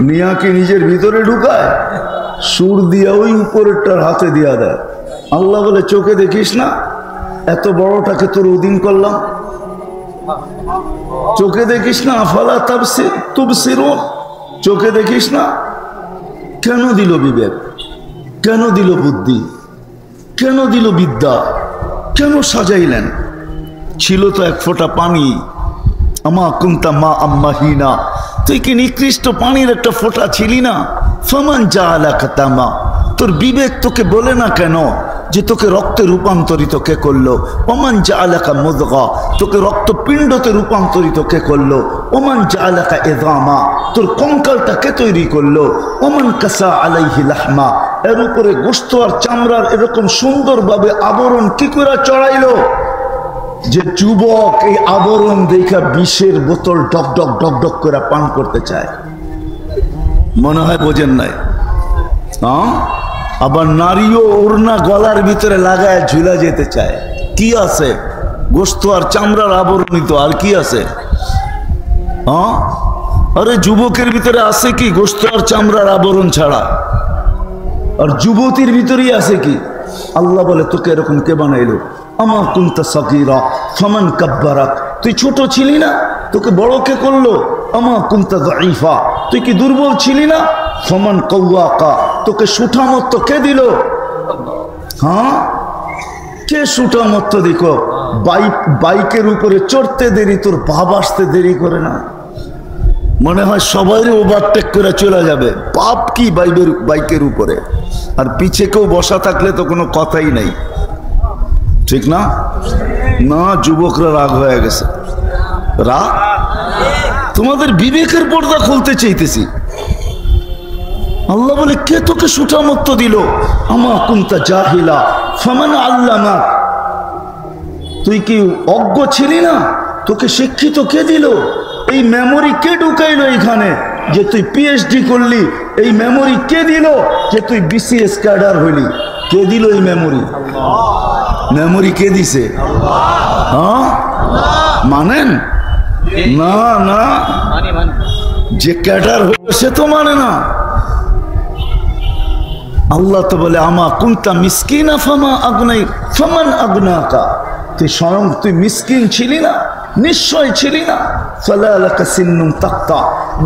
মিয়াকে নিজের ভিতরে ঢুকায়, সুর দিয়া ওই উপরেরটার হাতে দিয়া দেয়। আল্লাহ বলে চোখে দেখিস না, এত বড়টাকে তোর অধীন করলাম, চোখে দেখিস না? আফালা তুবসিরুন, চোখে দেখিস না? কেন দিল বিবেক, কেন দিল বুদ্ধি, কেন দিল বিদ্যা, কেন সাজাইলেন? ছিল তো এক ফোঁটা পানি, আমা কুনতা মা আম্মাহিনা, তুই কি নিকৃষ্ট পানির একটা ফোঁটা ছিলি না? ফামান জাআলাকা তামা, তোর বিবেক তোকে বলে না কেন যে তোকে রক্তে রূপান্তরিত কে করলো? ওমান জাআলাকা মুদগা, তোকে রক্তপিণ্ডতে রূপান্তরিত কে করলো? ওমান জাআলাকা ইযামা, তোর কঙ্কালটা কে তৈরি করলো? ওমান কাসা আলাইহি লাহমা, এর উপরে গোশত আর চামড়ার এরকম সুন্দরভাবে আবরণ কি করে চড়াইলো যে যুবক এই আবরণ দেখা বিষের বোতল ডক ডক ডক ডক করে পান করতে চায়? মনে হয় বোঝেন নাই। হ্যাঁ, আবার নারীও ওড়না গলার ভিতরে লাগায় ঝুলা যেতে চায়। কি আছে? গোশত আর চামড়ার আবরণিত, আর কি আছে? হ্যাঁ, আরে যুবকের ভিতরে আছে কি গোশত আর চামড়ার আবরণ ছাড়া? আর যুবতীর ভিতরেই আছে কি? আল্লাহ বলে তোকে এরকম কে বানাইলো? আমা কুনতা সাগীরা ফামান কাব্বারাক, তুই ছোট ছিলি না, তোকে বড় কে করলো? আমা কুনতা যায়ীফা, তুই কি দুর্বল ছিলি না? ফামান কাওয়াকা, তোকে সুঠামত্ব কে দিল? হ্যাঁ, কে সুঠামত্ব দিকো? বাইকের উপরে চড়তে দেরি, তোর ভাব আসতে দেরি করে না? মনে হয় সবাই ওভারটেক করে চলে যাবে, পাপ কি বাইকের উপরে? আর পিছে কেউ বসা থাকলে তো কোনো কথাই নাই, ঠিক না? না, যুবকরা রাগ হয়ে গেছে। রাগ? তোমাদের বিবেকের পর্দা খুলতে চাইতেছি। আল্লাহ বলে কে তোকে সুঠামত্ব দিল? আমা কুনতা জাহিলা ফামান আল্লামা, তুই কি অজ্ঞ ছিলি না? তোকে শিক্ষিত কে দিল? এই মেমোরি কে ঢুকাইলো এখানে যে তুই পিএইচডি করলি? এই মেমোরি কে দিল যে তুই বিসিএস ক্যাডার হইলি? কে দিল এই মেমোরি? মেমোরি কে দিছে? হ্যাঁ, মানেন না? না, যে ক্যাডার হইল সে তো মানে না। আল্লাহ তো বলে আমা কুনতা মিসকিনা ফামা আগনাই ফামান আগনাকা, তুই স্বয়ং তুই মিসকিন ছিলি না? নিশ্চয় ছিলি না। ফালা লাকা সিন্নুন তাক্তা,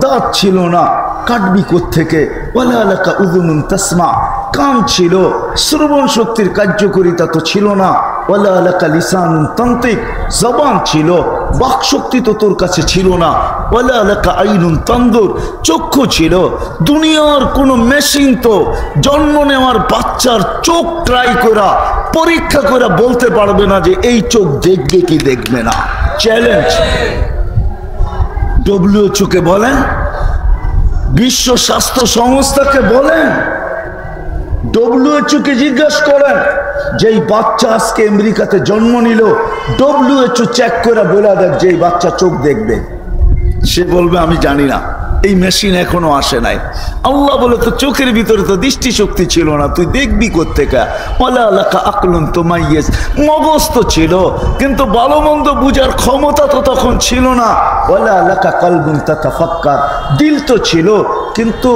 দাঁত ছিল না, কাটবি কোত্থেকে? ওয়ালা লাকা উযুনুন তাসমা, কান ছিল, শ্রবণ শক্তির কার্যকারিতা তো ছিল না। ওয়ালা লাকা লিসানুন তান্তিক, জবান ছিল, বাক শক্তি তো তোর কাছে ছিল না। ওয়ালা লাকা আইনুন তানদুর, চক্ষু ছিল। দুনিয়ার কোনো মেশিন তো জন্ম নেওয়ার বাচ্চার চোখ ট্রাই করা, পরীক্ষা করে বলতে পারবে না যে এই চোখ দেখবে কি দেখবে না। চ্যালেঞ্জ। WHO কে বলেন, বিশ্ব স্বাস্থ্য সংস্থাকে বলেন, WHO কে জিজ্ঞাসা করেন যেই বাচ্চা আজকে আমেরিকাতে জন্ম নিল, WHO চেক করে বলে দেখ যে এই বাচ্চা চোখ দেখবে। সে বলবে আমি জানি না, এই মেশিন এখনো আসে নাই। আল্লাহ বলে তো চোখের ভিতরে তো দৃষ্টি শক্তি ছিল না, তুই দেখবি কোত্থেকে? ওয়ালা লাকা আকলুন তুমাইয়িজ, মগজ তো ছিল কিন্তু ভালো মন্দ বুঝার ক্ষমতা তো তখন ছিল না। ওয়ালা লাকা কলবুন তাতাফাক্কার, দিল তো ছিল কিন্তু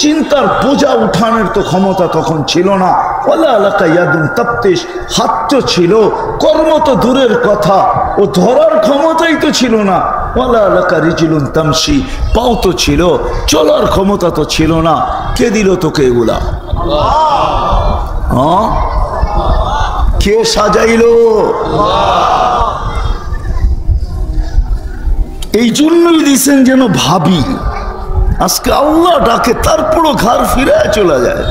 চিন্তার বোঝা উঠানোর তো ক্ষমতা তখন ছিল না। ওয়ালা লাকা ইয়াদুন তাবতিশ, হাত তো ছিল, কর্ম তো দূরের কথা, ও ধরার ক্ষমতাই তো ছিল না। ওয়ালা লাকা রিজলুন তামশি, পাও তো ছিল, চলার ক্ষমতা তো ছিল না। কে দিল তোকে এগুলা? হ্যাঁ, কে সাজাইলো? এই জন্যই দিছেন যেন ভাবি। আজকে আল্লাহ ডাকে তারপরও ঘর ফিরে চলে যায়।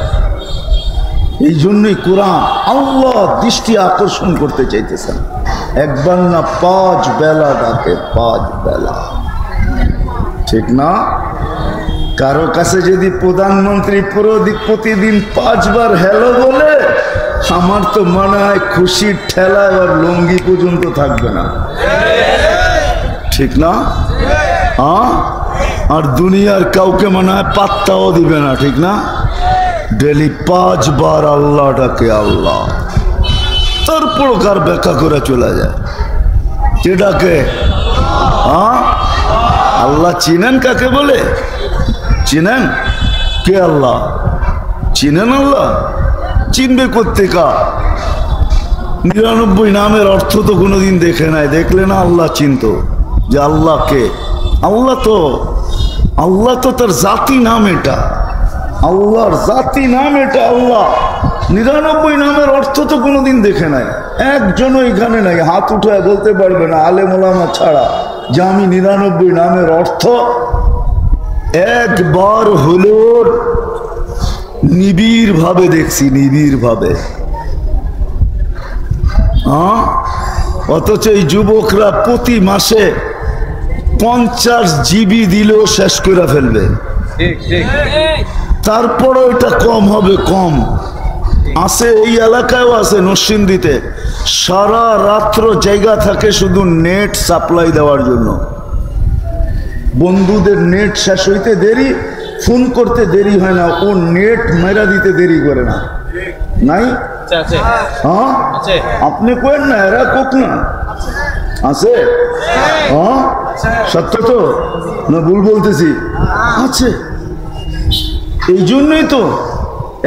এই জন্যই কোরআন আল্লাহ দৃষ্টি আকর্ষণ করতে চাইতেছেন। একবার না 5 বেলা ডাকে, 5 বেলা, ঠিক না? কারো কাছে যদি প্রধানমন্ত্রী প্রতিদিন 5 বার হ্যালো বলে, আমার তো মনে হয় খুশির ঠেলায় আর লঙ্গি পর্যন্ত থাকবে না, ঠিক না? আর দুনিয়ার কাউকে মনে হয় পাত্তাও দিবে না, ঠিক না? ডেলি 5 বার আল্লাহ ডাকে, আল্লাহ। তারপর কার ব্যাখ্যা করে চলে যায়, কে ডাকে? আল্লাহ চিনেন কাকে বলে? চিনেন? কে আল্লাহ? চিনেন আল্লাহ? চিনবে কোত্থেকা? 99 নামের অর্থ তো কোনোদিন দেখে নাই, দেখলে না আল্লাহ চিনত যে আল্লাহ কে। আল্লাহ তো তার জাতি নাম, এটা আল্লাহর জাতি নাম, এটা আল্লাহ। 99 নামের অর্থ তো কোনোদিন দেখে নাই, একজনও এখানে নাই হাত উঠায় বলতে পারবে না আলেম ওলামা ছাড়া যে আমি 99 নামের অর্থ একবার হলো নিবিড় ভাবে দেখছি, নিবিড় ভাবে। অথচ এই যুবকরা প্রতি মাসে 50 জিবি দিলেও শেষ করে ফেলবে, তারপরও এটা কম হবে, কম আছে। এই এলাকায়ও আছে, নরসিংদীতে সারা রাত্র জায়গা থাকে শুধু নেট সাপ্লাই দেওয়ার জন্য। বন্ধুদের নেট শেষ হইতে দেরি, ফোন করতে দেরি হয় না, ও নেট মেরা দিতে দেরি করে না। নাই? হ্যাঁ, আপনি কেন না, এরা কোক না আছে? হ্যাঁ, সত্য তো না ভুল বলতেছি? আছে। এই জন্যই তো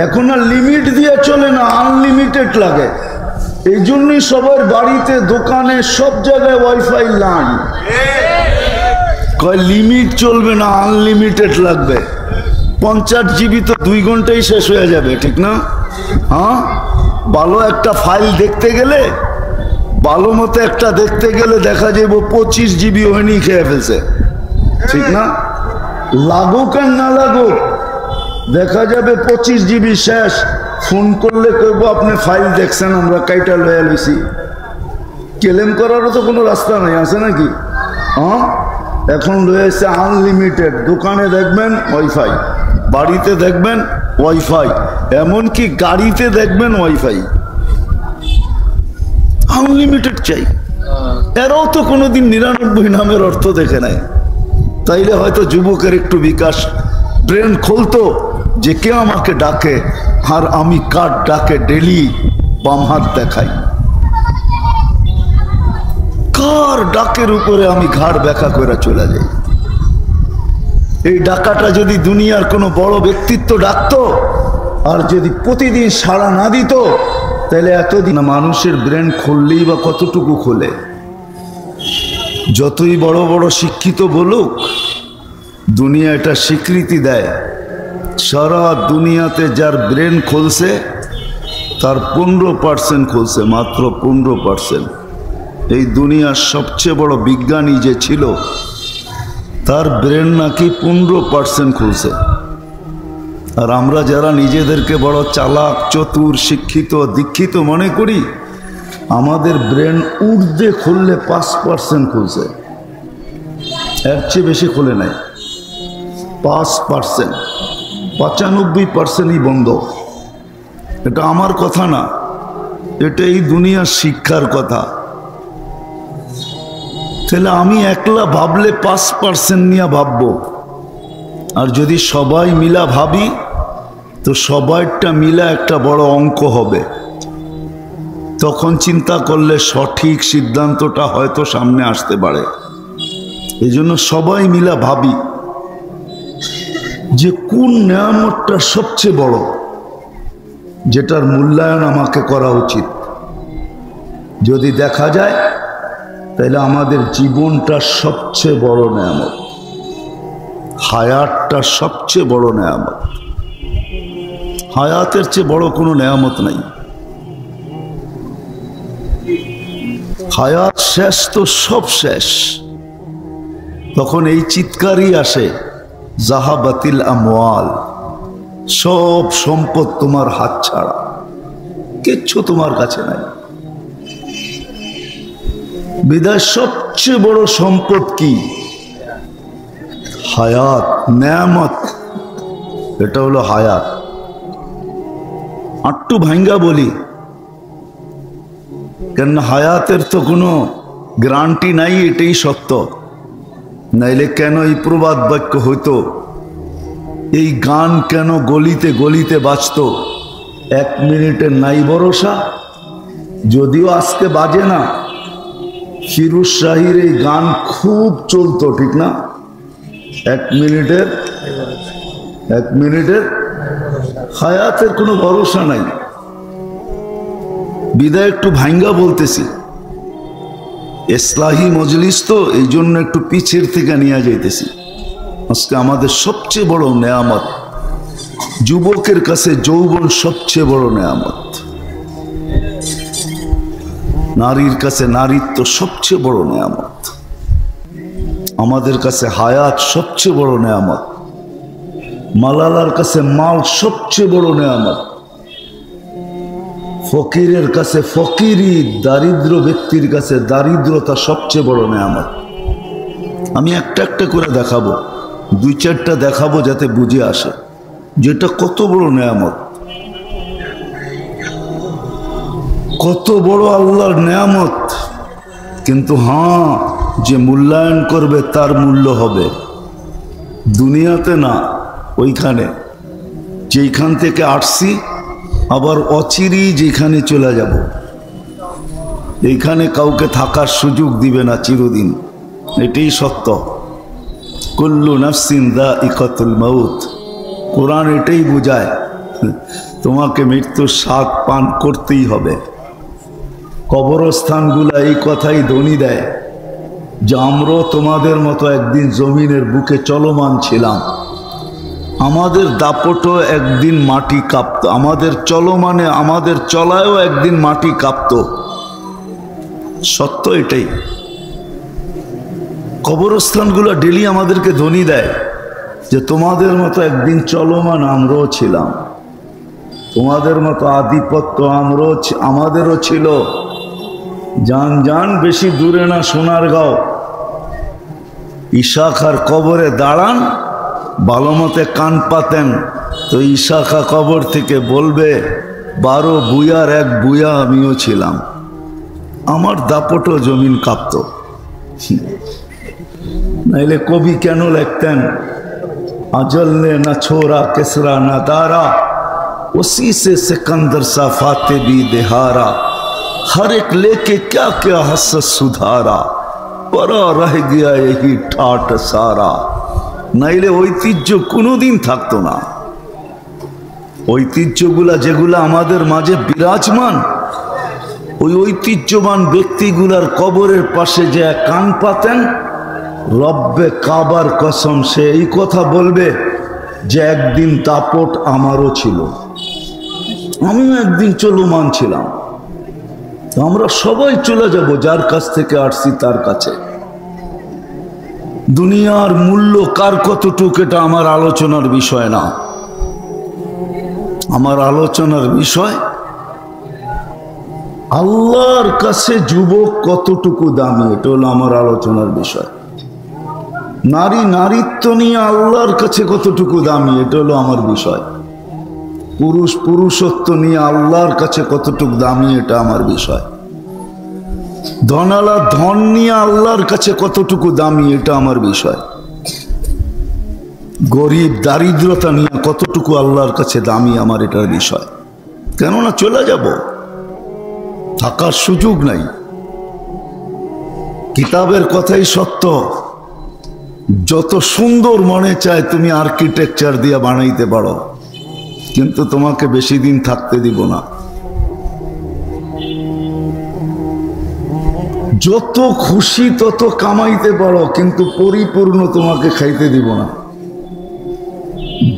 এখন আর লিমিট দিয়ে চলে না, আনলিমিটেড লাগে। এই জন্যই সবার বাড়িতে, দোকানে, সব জায়গায় ওয়াইফাই লাইন। কয় লিমিট চলবে না, আনলিমিটেড লাগবে। 50 জিবি তো 2 ঘন্টায় শেষ হয়ে যাবে, ঠিক না? হ্যাঁ, ভালো একটা ফাইল দেখতে গেলে, ভালো মতো একটা দেখতে গেলে দেখা যাবে 25 জিবি ওখানেই খেয়ে ফেলছে, ঠিক না? লাগুক আর না লাগুক, দেখা যাবে 25 জিবি শেষ। ফোন করলে কইব আপনি ফাইল দেখছেন, আমরা কাইটা লয়ে লইছি। ক্লেম করারও তো কোনো রাস্তা নাই, আছে নাকি? হ্যাঁ, এখন রয়েছে আনলিমিটেড। দোকানে দেখবেন ওয়াইফাই, বাড়িতে দেখবেন ওয়াইফাই, এমনকি গাড়িতে দেখবেন ওয়াইফাই, আনলিমিটেড চাই। এরাও তো কোনোদিন 99 নামের অর্থ দেখে নাই। তাইলে হয়তো যুবকের একটু বিকাশ, ব্রেন খুলতো যে কে আমাকে ডাকে আর আমি কার ডাকে ডেলি বাম হাত দেখাই, কার ডাকের উপরে আমি ঘাড় ব্যাখ্যা করে চলে যাই। এই ডাকাটা যদি দুনিয়ার কোনো বড় ব্যক্তিত্ব ডাকতো আর যদি প্রতিদিন সাড়া না দিত, তাহলে এতদিন মানুষের ব্রেন খুললেই বা কতটুকু খোলে? যতই বড় বড় শিক্ষিত বলুক, দুনিয়া এটা স্বীকৃতি দেয়, সারা দুনিয়াতে যার ব্রেন খুলছে তার 15% খুলছে, মাত্র 15%। এই দুনিয়ার সবচেয়ে বড় বিজ্ঞানী যে ছিল, তার ব্রেন নাকি 15% খুলছে। আর আমরা যারা নিজেদেরকে বড় চালাক, চতুর, শিক্ষিত, দীক্ষিত মনে করি, আমাদের ব্রেন ঊর্ধ্বে খুললে 5% খুলছে, এর চেয়ে বেশি খুলে নাই। 5%, 95%ই বন্ধ। এটা আমার কথা না, এটা এই দুনিয়ার শিক্ষার কথা। তাহলে আমি একলা ভাবলে 5% নিয়ে ভাববো, আর যদি সবাই মিলা ভাবি তো সবাইটা মিলা একটা বড় অঙ্ক হবে। তখন চিন্তা করলে সঠিক সিদ্ধান্তটা হয়তো সামনে আসতে পারে। এই জন্য সবাই মিলা ভাবি যে কোন নেয়ামতটা সবচেয়ে বড়, যেটার মূল্যায়ন আমাকে করা উচিত। যদি দেখা যায় তাহলে আমাদের জীবনটা সবচেয়ে বড় নেয়ামত, হায়াতটা সবচেয়ে বড় নেয়ামত। হায়াতের চেয়ে বড় কোনো নেয়ামত নাই। হায়াত শেষ তো সব শেষ। তখন এই চিৎকারই আসে, জাহাবাতিল আমওয়াল, সব সম্পদ তোমার হাত ছাড়া, কিচ্ছু তোমার কাছে নাই। বিদায় সবচেয়ে বড় সম্পদ কি? হায়াত, নেয়ামত। এটা হলো হায়াত। আটটু ভাঙ্গা বলি, কেন হায়াতের তো কোনো গ্যারান্টি নাই, এটাই সত্য। নাইলে কেন এই প্রবাদ বাক্য হইতো, এই গান কেন গলিতে গলিতে বাজতো? 1 মিনিটের নাই ভরসা। যদিও আজকে বাজে না, ফিরোজ শাহীর এই গান খুব চলতো, ঠিক না? 1 মিনিটের হায়াতের কোনো ভরসা নাই। বিদায় একটু ভাঙ্গা বলতেছি, ইসলাহি মজলিস তো, এই জন্য একটু পিছের থেকে নিয়ে যাইতেছি। আজকে আমাদের সবচেয়ে বড় নেয়ামত, যুবকের কাছে যৌবন সবচেয়ে বড় নেয়ামত, নারীর কাছে নারীত্ব সবচেয়ে বড় নেয়ামত, আমাদের কাছে হায়াত সবচেয়ে বড় নেয়ামত, মালালার কাছে মাল সবচেয়ে বড় নেয়ামত, ফকিরের কাছে ফকিরি, দারিদ্র ব্যক্তির কাছে দারিদ্রতা সবচেয়ে বড় নেয়ামত। আমি একটা একটা করে দেখাবো, 2-4টা দেখাবো যাতে বুঝে আসে যেটা কত বড় নেয়ামত, কত বড় আল্লাহর নেয়ামত। কিন্তু হ্যাঁ, যে মূল্যায়ন করবে তার মূল্য হবে, দুনিয়াতে না, ওইখানে যেখান থেকে আসছি, আবার অচিরেই যেখানে চলে যাব। এইখানে কাউকে থাকার সুযোগ দিবে না চিরদিন, এটাই সত্য। কুল্লু নাফসিন যায়িকাতুল মাউত, কোরআন এটাই বোঝায়, তোমাকে মৃত্যুর স্বাদ পান করতেই হবে। কবরস্থানগুলো এই কথাই ধ্বনি দেয় যে আমরাও তোমাদের মতো একদিন জমিনের বুকে চলমান ছিলাম, আমাদের দাপটও একদিন মাটি কাঁপত, আমাদের চলমানে, আমাদের চলায়ও একদিন মাটি কাঁপত। সত্য এটাই। কবরস্থানগুলো ডেলি আমাদেরকে ধ্বনি দেয় যে তোমাদের মতো একদিন চলমান আমরাও ছিলাম, তোমাদের মতো আধিপত্য আমাদেরও ছিল। যান যান, বেশি দূরে না, সোনারগাঁও। ইশাখার কবরে দাঁড়ান, ভালো মতে কান পাতেন তো ইশাখা কবর থেকে বলবে 12 বুয়ার এক বুয়া আমিও ছিলাম, আমার দাপটও জমিন কাঁপত। নাইলে কবি কেন লিখতেন, अजल ने न छोड़ा किसरा न दारा, उसी से सिकंदर सा फाते भी देहारा, हर एक लेके क्या क्या हसत सुधारा, परा रह गया यही ठाट सारा। নাইলে ঐতিহ্য কোনোদিন থাকতো না। ঐতিহ্যগুলা যেগুলা আমাদের মাঝে বিরাজমান, ওই ঐতিহ্যবান ব্যক্তিগুলার কবরের পাশে যে কান পাতেন, রব্বে কাবার কসম, সে এই কথা বলবে যে একদিন দাপট আমারও ছিল, আমিও একদিন চলমান ছিলাম। আমরা সবাই চলে যাব যার কাছ থেকে আসছি তার কাছে। দুনিয়ার মূল্য কার কতটুকু এটা আমার আলোচনার বিষয় না। আমার আলোচনার বিষয় আল্লাহর কাছে যুবক কতটুকু দামি, এটা হলো আমার আলোচনার বিষয়। নারী নারীত্ব নিয়ে আল্লাহর কাছে কতটুকু দামি, এটা হলো আমার বিষয়। পুরুষ পুরুষত্ব নিয়ে আল্লাহর কাছে কতটুকু দামি, এটা আমার বিষয়। ধনালা ধন নিয়ে আল্লাহর কাছে কতটুকু দামি, এটা আমার বিষয়। গরিব দারিদ্রতা নিয়ে কতটুকু আল্লাহর কাছে দামি, আমার এটার বিষয়। কেননা চলে যাব, থাকার সুযোগ নাই। কিতাবের কথাই সত্য, যত সুন্দর মনে চায় তুমি আর্কিটেকচার দিয়ে বানাইতে পারো, কিন্তু তোমাকে বেশি দিন থাকতে দিব না। যত খুশি তত কামাইতে পারো, কিন্তু পরিপূর্ণ তোমাকে খাইতে দিব না।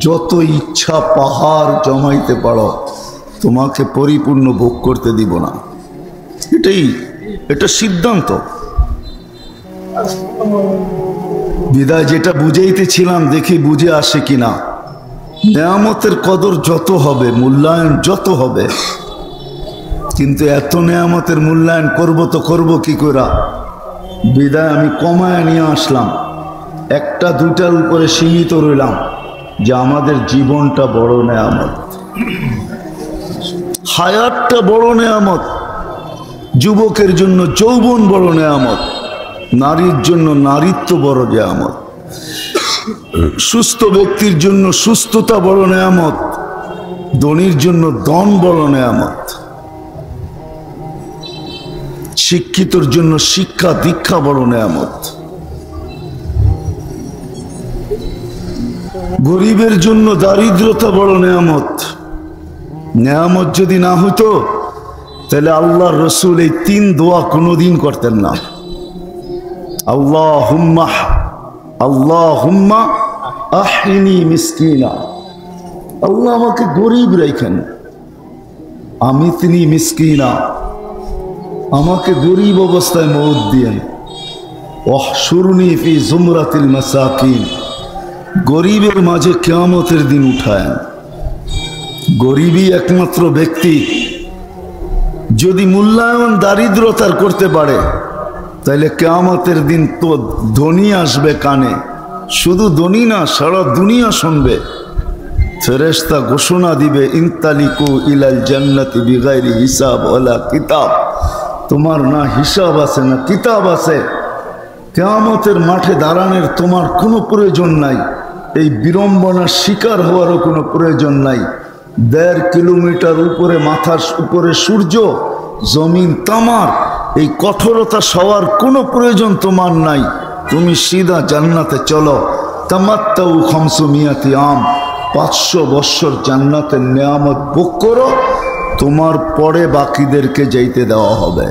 যত ইচ্ছা পাহাড় জমাইতে পারো, তোমাকে পরিপূর্ণ ভোগ করতে দিব না। এটা সিদ্ধান্ত। বিদায় যেটা বুঝাইতেছিলাম, দেখি বুঝে আসে কিনা। নেয়ামতের কদর যত হবে, মূল্যায়ন যত হবে, কিন্তু এত নেয়ামতের মূল্যায়ন করব তো করব কি করে? বিদায় আমি কমায় নিয়ে আসলাম, একটা দুইটার উপরে সীমিত রইলাম যে আমাদের জীবনটা বড় নেয়ামত, হায়াতটা বড় নেয়ামত, যুবকের জন্য যৌবন বড় নেয়ামত, নারীর জন্য নারীত্ব বড় নেয়ামত, সুস্থ ব্যক্তির জন্য সুস্থতা বড় নেয়ামত, ধনীর জন্য ধন বড় নেয়ামত, শিক্ষিতর জন্য শিক্ষা দীক্ষা বড় নেয়ামত, গরিবের জন্য দারিদ্রতা বড় নেয়ামত। নেয়ামত যদি না হতো তাহলে আল্লাহর রসুল এই 3 দোয়া কোনোদিন করতেন না। আল্লাহুম্মা আল্লাহুম্মা আহিনি মিসকিনা, আল্লাহ আমাকে গরিব রাখেন, আমিতনি মিসকিনা, আমাকে গরিব অবস্থায় মওত দিয়েন, ওয়াহশুরনি ফি জুমরাতিল মাসাকিন, গরিবের মাঝে কিয়ামতের দিন উঠায়েন। গরিবই একমাত্র ব্যক্তি যদি মূল্যায়ন দারিদ্রতার করতে পারে তাহলে কিয়ামতের দিন তো ধনী আসবে কানে, শুধু ধনী না সারা দুনিয়া শুনবে। ফেরেশতা ঘোষণা দিবে ইনতালিকু ইলাল জান্নাতি বিগাইরি হিসাব ওয়ালা কিতাব, তোমার না হিসাব আছে না কিতাব আছে। কিয়ামতের মাঠে দাঁড়ানোর তোমার কোনো প্রয়োজন নাই, এই বিড়ম্বনার শিকার হওয়ারও কোনো প্রয়োজন নাই। 1.5 কিলোমিটার উপরে মাথার উপরে সূর্য, জমিন তামার, এই কঠোরতা সওয়ার কোনো প্রয়োজন তোমার নাই। তুমি সিধা জান্নাতে চলো। তামাত্তাউ 500 আম, 500 বৎসর জান্নাতের নেয়ামত ভোগ করো, তোমার পরে বাকিদেরকে যাইতে দেওয়া হবে।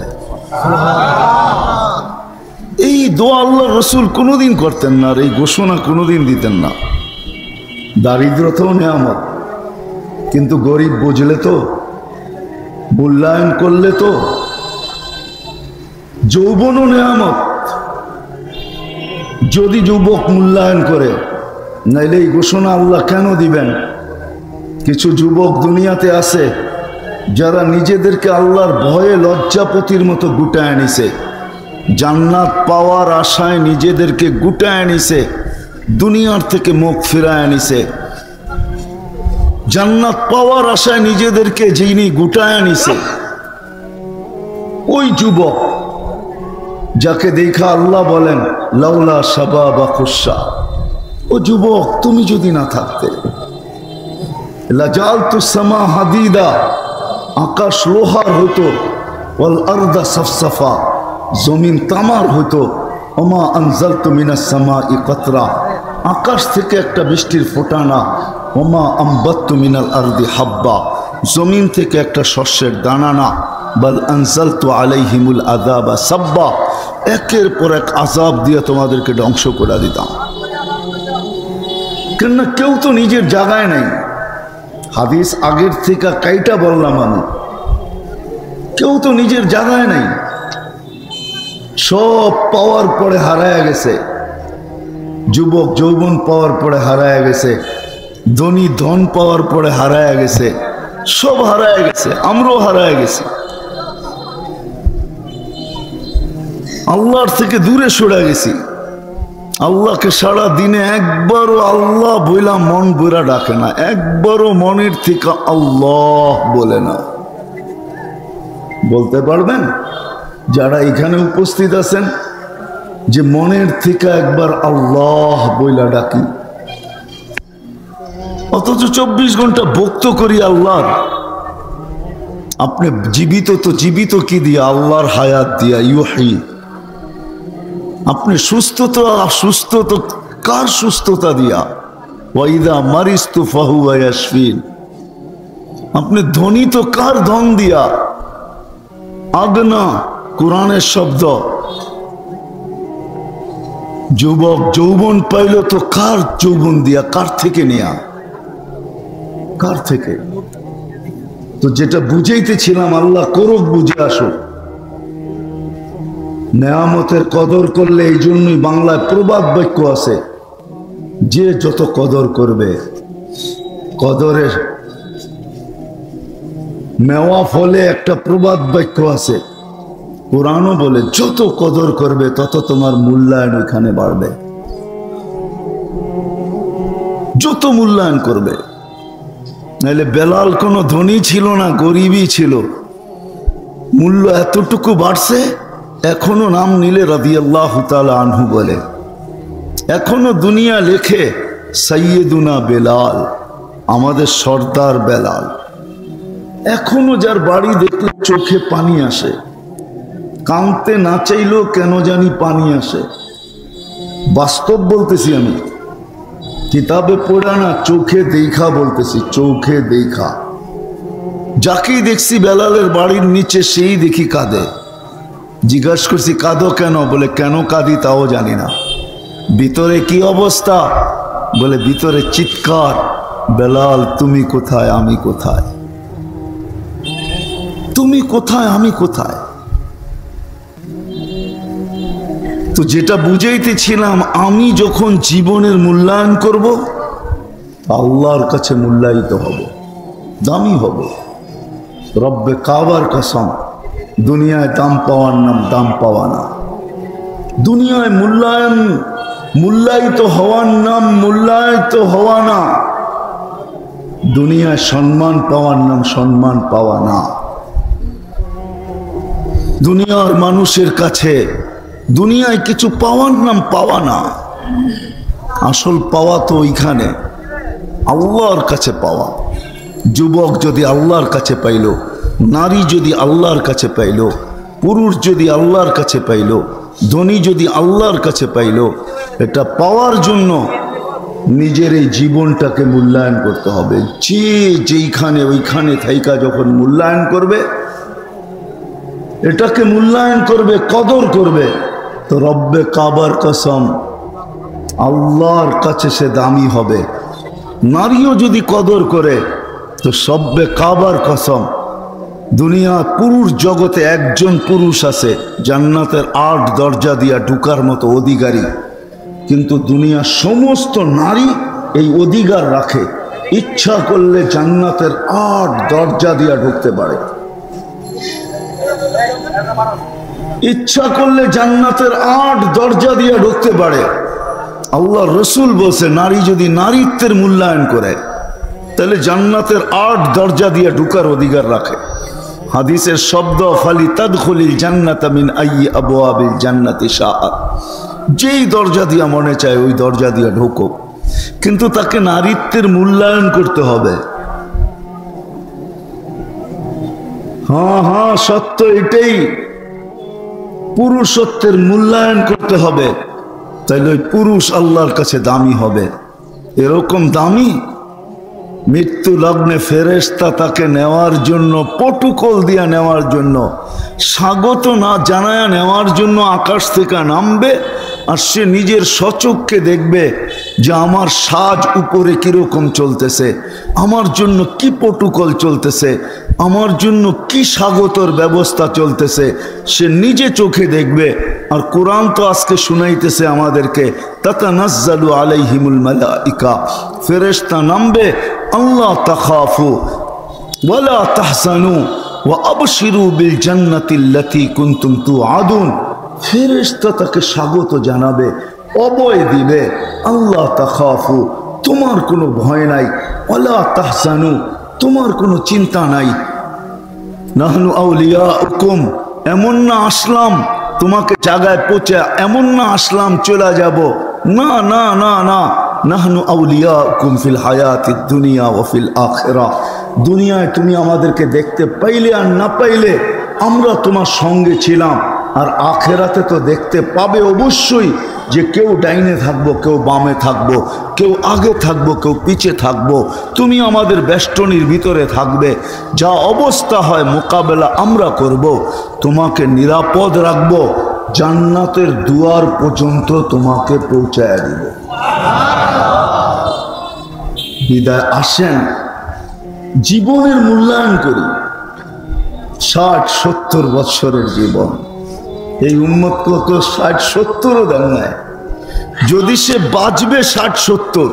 এই দোয়া আল্লাহ রসুল কোনোদিন করতেন না, আর এই ঘোষণা কোনোদিন দিতেন না। দারিদ্রতাও নেয়ামত, কিন্তু গরিব বুঝলে তো, মূল্যায়ন করলে তো। যৌবনও নেয়ামত, যদি যুবক মূল্যায়ন করে, নাইলে এই ঘোষণা আল্লাহ কেন দিবেন? কিছু যুবক দুনিয়াতে আছে যারা নিজেদেরকে আল্লাহর ভয়ে লজ্জাপতির মতো গুটায় নিছে, জান্নাত পাওয়ার আশায় নিজেদেরকে গুটায় নিছে, দুনিয়ার থেকে মুখ ফিরায় নিছে। জান্নাত পাওয়ার আশায় নিজেদেরকে যিনি গুটায় নিছে, ওই যুবক যাকে দেখা আল্লাহ বলেন লাউলা শাবাবা খুশা, ও যুবক তুমি যদি না থাকতে, লাজালতু সামা হাদিদা, আকাশ লোহার হতো, ওয়াল আরদা সাফসাফা, জমিন তামার হতো, ওমা আনজালতু মিনাস সামাই কতরা, আকাশ থেকে একটা বৃষ্টির ফোঁটা না, ওমা আম্বাত্তু মিনাল আরদি হাব্বা, জমিন থেকে একটা শস্যের দানা না, বাল আনজালতু আলাইহিমুল আযাবা সাব্বা, একের পর এক আযাব দিয়ে তোমাদেরকে ধ্বংস করে দিতাম। কেন কেউ তো নিজের জায়গায় নাই। হাদিস আগের থেকে কাইটা বললাম আমি, কেউ তো নিজের জায়গায় নাই, সব পাওয়ার পরে হারায় গেছে। যুবক যৌবন পাওয়ার পরে হারায় গেছে, ধনী ধন পাওয়ার পরে হারায় গেছে, সব হারায় গেছে, আমরাও হারায় গেছি। আল্লাহর থেকে দূরে সরে গেছি। আল্লাহকে সারা দিনে একবারও আল্লাহ বইলা মন বইরা ডাকে না, একবারও মনের থেকে আল্লাহ বলে না। বলতে পারবেন যারা এখানে উপস্থিত আছেন যে মনের থেকে একবার আল্লাহ বইলা ডাকি? অথচ 24 ঘন্টা ভক্ত করি আল্লাহর। আপনি জীবিত তো জীবিত কি দিয়া? আল্লাহর হায়াত দিয়া, ইউহি। আপনি সুস্থ তো সুস্থ তো কার সুস্থতা দিয়া? ওয়াইদা মারিস্তু ফাহুয়া ইয়াশফিন। আপনি ধনী তো কার ধন দিয়া? আগনা, কোরআনের শব্দ। যুবক যৌবন পাইল তো কার যৌবন দিয়া? কার থেকে নেয়া? কার থেকে? তো যেটা বুঝাইতেছিলাম, আল্লাহ করুক, বুঝে আসুক। নেয়ামতের কদর করলে, এই জন্যই বাংলায় প্রবাদ বাক্য আছে, যে যত কদর করবে, কদরের মেওয়া ফলে একটা প্রবাদ বাক্য আছে, কোরআনও বলে যত কদর করবে তত তোমার মূল্যায়ন ওইখানে বাড়বে, যত মূল্যায়ন করবে। নাহলে বেলাল কোনো ধনী ছিল না, গরিবই ছিল, মূল্য এতটুকু বাড়ছে। এখনো নাম নিলে রাদিয়াল্লাহু তাআলা আনহু বলে, এখনো দুনিয়া লেখে সাইয়েদুনা বেলাল, আমাদের সর্দার বেলাল। এখনো যার বাড়ি দেখলে চোখে পানি আসে, কাঁদতে না চাইলেও কেন জানি পানি আসে। বাস্তব বলতেছি আমি, কিতাবে পড়া না, চোখে দেখা বলতেছি, চোখে দেখা। যাকেই দেখছি বেলালের বাড়ির নিচে সেই দেখি কাঁদে। জিজ্ঞাসা করছি কাঁদো কেন? বলে কেন কাঁদি তাও জানি না। ভিতরে কি অবস্থা? বলে ভিতরে চিৎকার, বেলাল তুমি কোথায়, আমি কোথায়, তুমি কোথায়, আমি কোথায়। তো যেটা বুঝাইতেছিলাম, আমি যখন জীবনের মূল্যায়ন করব, আল্লাহর কাছে মূল্যায়িত হব, দামি হব। রব্বে কাবার কসম, দুনিয়ায় দাম পাওয়ার নাম দাম পাওয়া না। দুনিয়ায় মূল্যায়িত হওয়ার নাম মূল্যায়িত হওয়া না। দুনিয়ায় সম্মান পাওয়ার নাম সম্মান পাওয়া না। দুনিয়ার মানুষের কাছে দুনিয়ায় কিছু পাওয়ার নাম পাওয়া না। আসল পাওয়া তো ওইখানে, আল্লাহর কাছে পাওয়া। যুবক যদি আল্লাহর কাছে পাইল, নারী যদি আল্লাহর কাছে পাইল, পুরুষ যদি আল্লাহর কাছে পাইল, ধনী যদি আল্লাহর কাছে পাইল, এটা পাওয়ার জন্য নিজের এই জীবনটাকে মূল্যায়ন করতে হবে। যে যেইখানে ওইখানে থাইকা যখন মূল্যায়ন করবে, এটাকে মূল্যায়ন করবে, কদর করবে, তো রব্বে কাবার কসম আল্লাহর কাছে সে দামি হবে। নারীও যদি কদর করে, তো সব্বে কাবার কসম, দুনিয়া পুরুষ জগতে একজন পুরুষ আছে জান্নাতের 8 দরজা দিয়া ঢুকার মতো অধিকারী, কিন্তু দুনিয়ার সমস্ত নারী এই অধিকার রাখে, ইচ্ছা করলে জান্নাতের 8 দরজা দিয়া ঢুকতে পারে, ইচ্ছা করলে জান্নাতের 8 দরজা দিয়া ঢুকতে পারে। আল্লাহ রসুল বলছে, নারী যদি নারীত্বের মূল্যায়ন করে, তাহলে জান্নাতের 8 দরজা দিয়ে ঢুকার অধিকার রাখে। হাদিসের শব্দ, ফালি তাদখুলিল জান্নাতা মিন আইয়ি আবওয়াবিল জান্নাতি শাআত, যেই দরজা দিয়া মনে চায় ওই দরজা দিয়া ঢোকো, কিন্তু তাকে নারীত্বের মূল্যায়ন করতে হবে। হ্যাঁ সত্য এটাই, পুরুষত্বের মূল্যায়ন করতে হবে, তাইলে ওই পুরুষ আল্লাহর কাছে দামি হবে। এরকম দামি, মৃত্যু লগ্নে ফেরেশতা তাকে নেওয়ার জন্য, প্রটোকল দিয়া নেওয়ার জন্য, স্বাগত না জানায়া নেওয়ার জন্য আকাশ থেকে নামবে, আর সে নিজের সচক্ষে দেখবে যে আমার সাজ উপরে কিরকম চলতেছে, আমার জন্য কি প্রটোকল চলতেছে, আমার জন্য কি স্বাগতর ব্যবস্থা চলতেছে, সে নিজে চোখে দেখবে। আর কোরআন তো আজকে শুনাইতেছে আমাদেরকে, তাতানাজ্জালু আলাইহিমুল মালাইকা, ফেরেশতা নামবে, আল্লাহ তাখাফু ওয়ালা তাহজানু ওয়া আবশিরু বিল জান্নাতিল্লাতী কুনতুম তুআদুন। ফেরেশতা তাকে স্বাগত জানাবে, অভয় দিবে, আল্লাহ তাখাফু, তোমার কোনো ভয় নাই, ওয়ালা তাহজানু, তোমার কোনো চিন্তা নাই, নাহনু আউলিয়াউকুম, এমন না আসলাম তোমাকে জায়গায় পৌঁছে, এমন না আসলাম চলে যাব, না না না না, নাহনু আউলিয়াউকুম ফিল হায়াতিদ দুনিয়া ওয়া ফিল আখিরাহ, দুনিয়ায় তুমি আমাদেরকে দেখতে পাইলে আর না পাইলে আমরা তোমার সঙ্গে ছিলাম, আর আখেরাতে তো দেখতে পাবে অবশ্যই, যে কেউ ডাইনে থাকবো, কেউ বামে থাকবো, কেউ আগে থাকবো, কেউ পিছে থাকবো, তুমি আমাদের বেষ্টনীর ভিতরে থাকবে, যা অবস্থা হয় মোকাবেলা আমরা করব, তোমাকে নিরাপদ রাখবো, জান্নাতের দুয়ার পর্যন্ত তোমাকে পৌঁছায় দিব। বিদায় আসেন, জীবনের মূল্যায়ন করি। 60-70 বছরের জীবন, এই উম্মত কত 60-70ও দেন নাই। যদি সে বাঁচবে 60-70,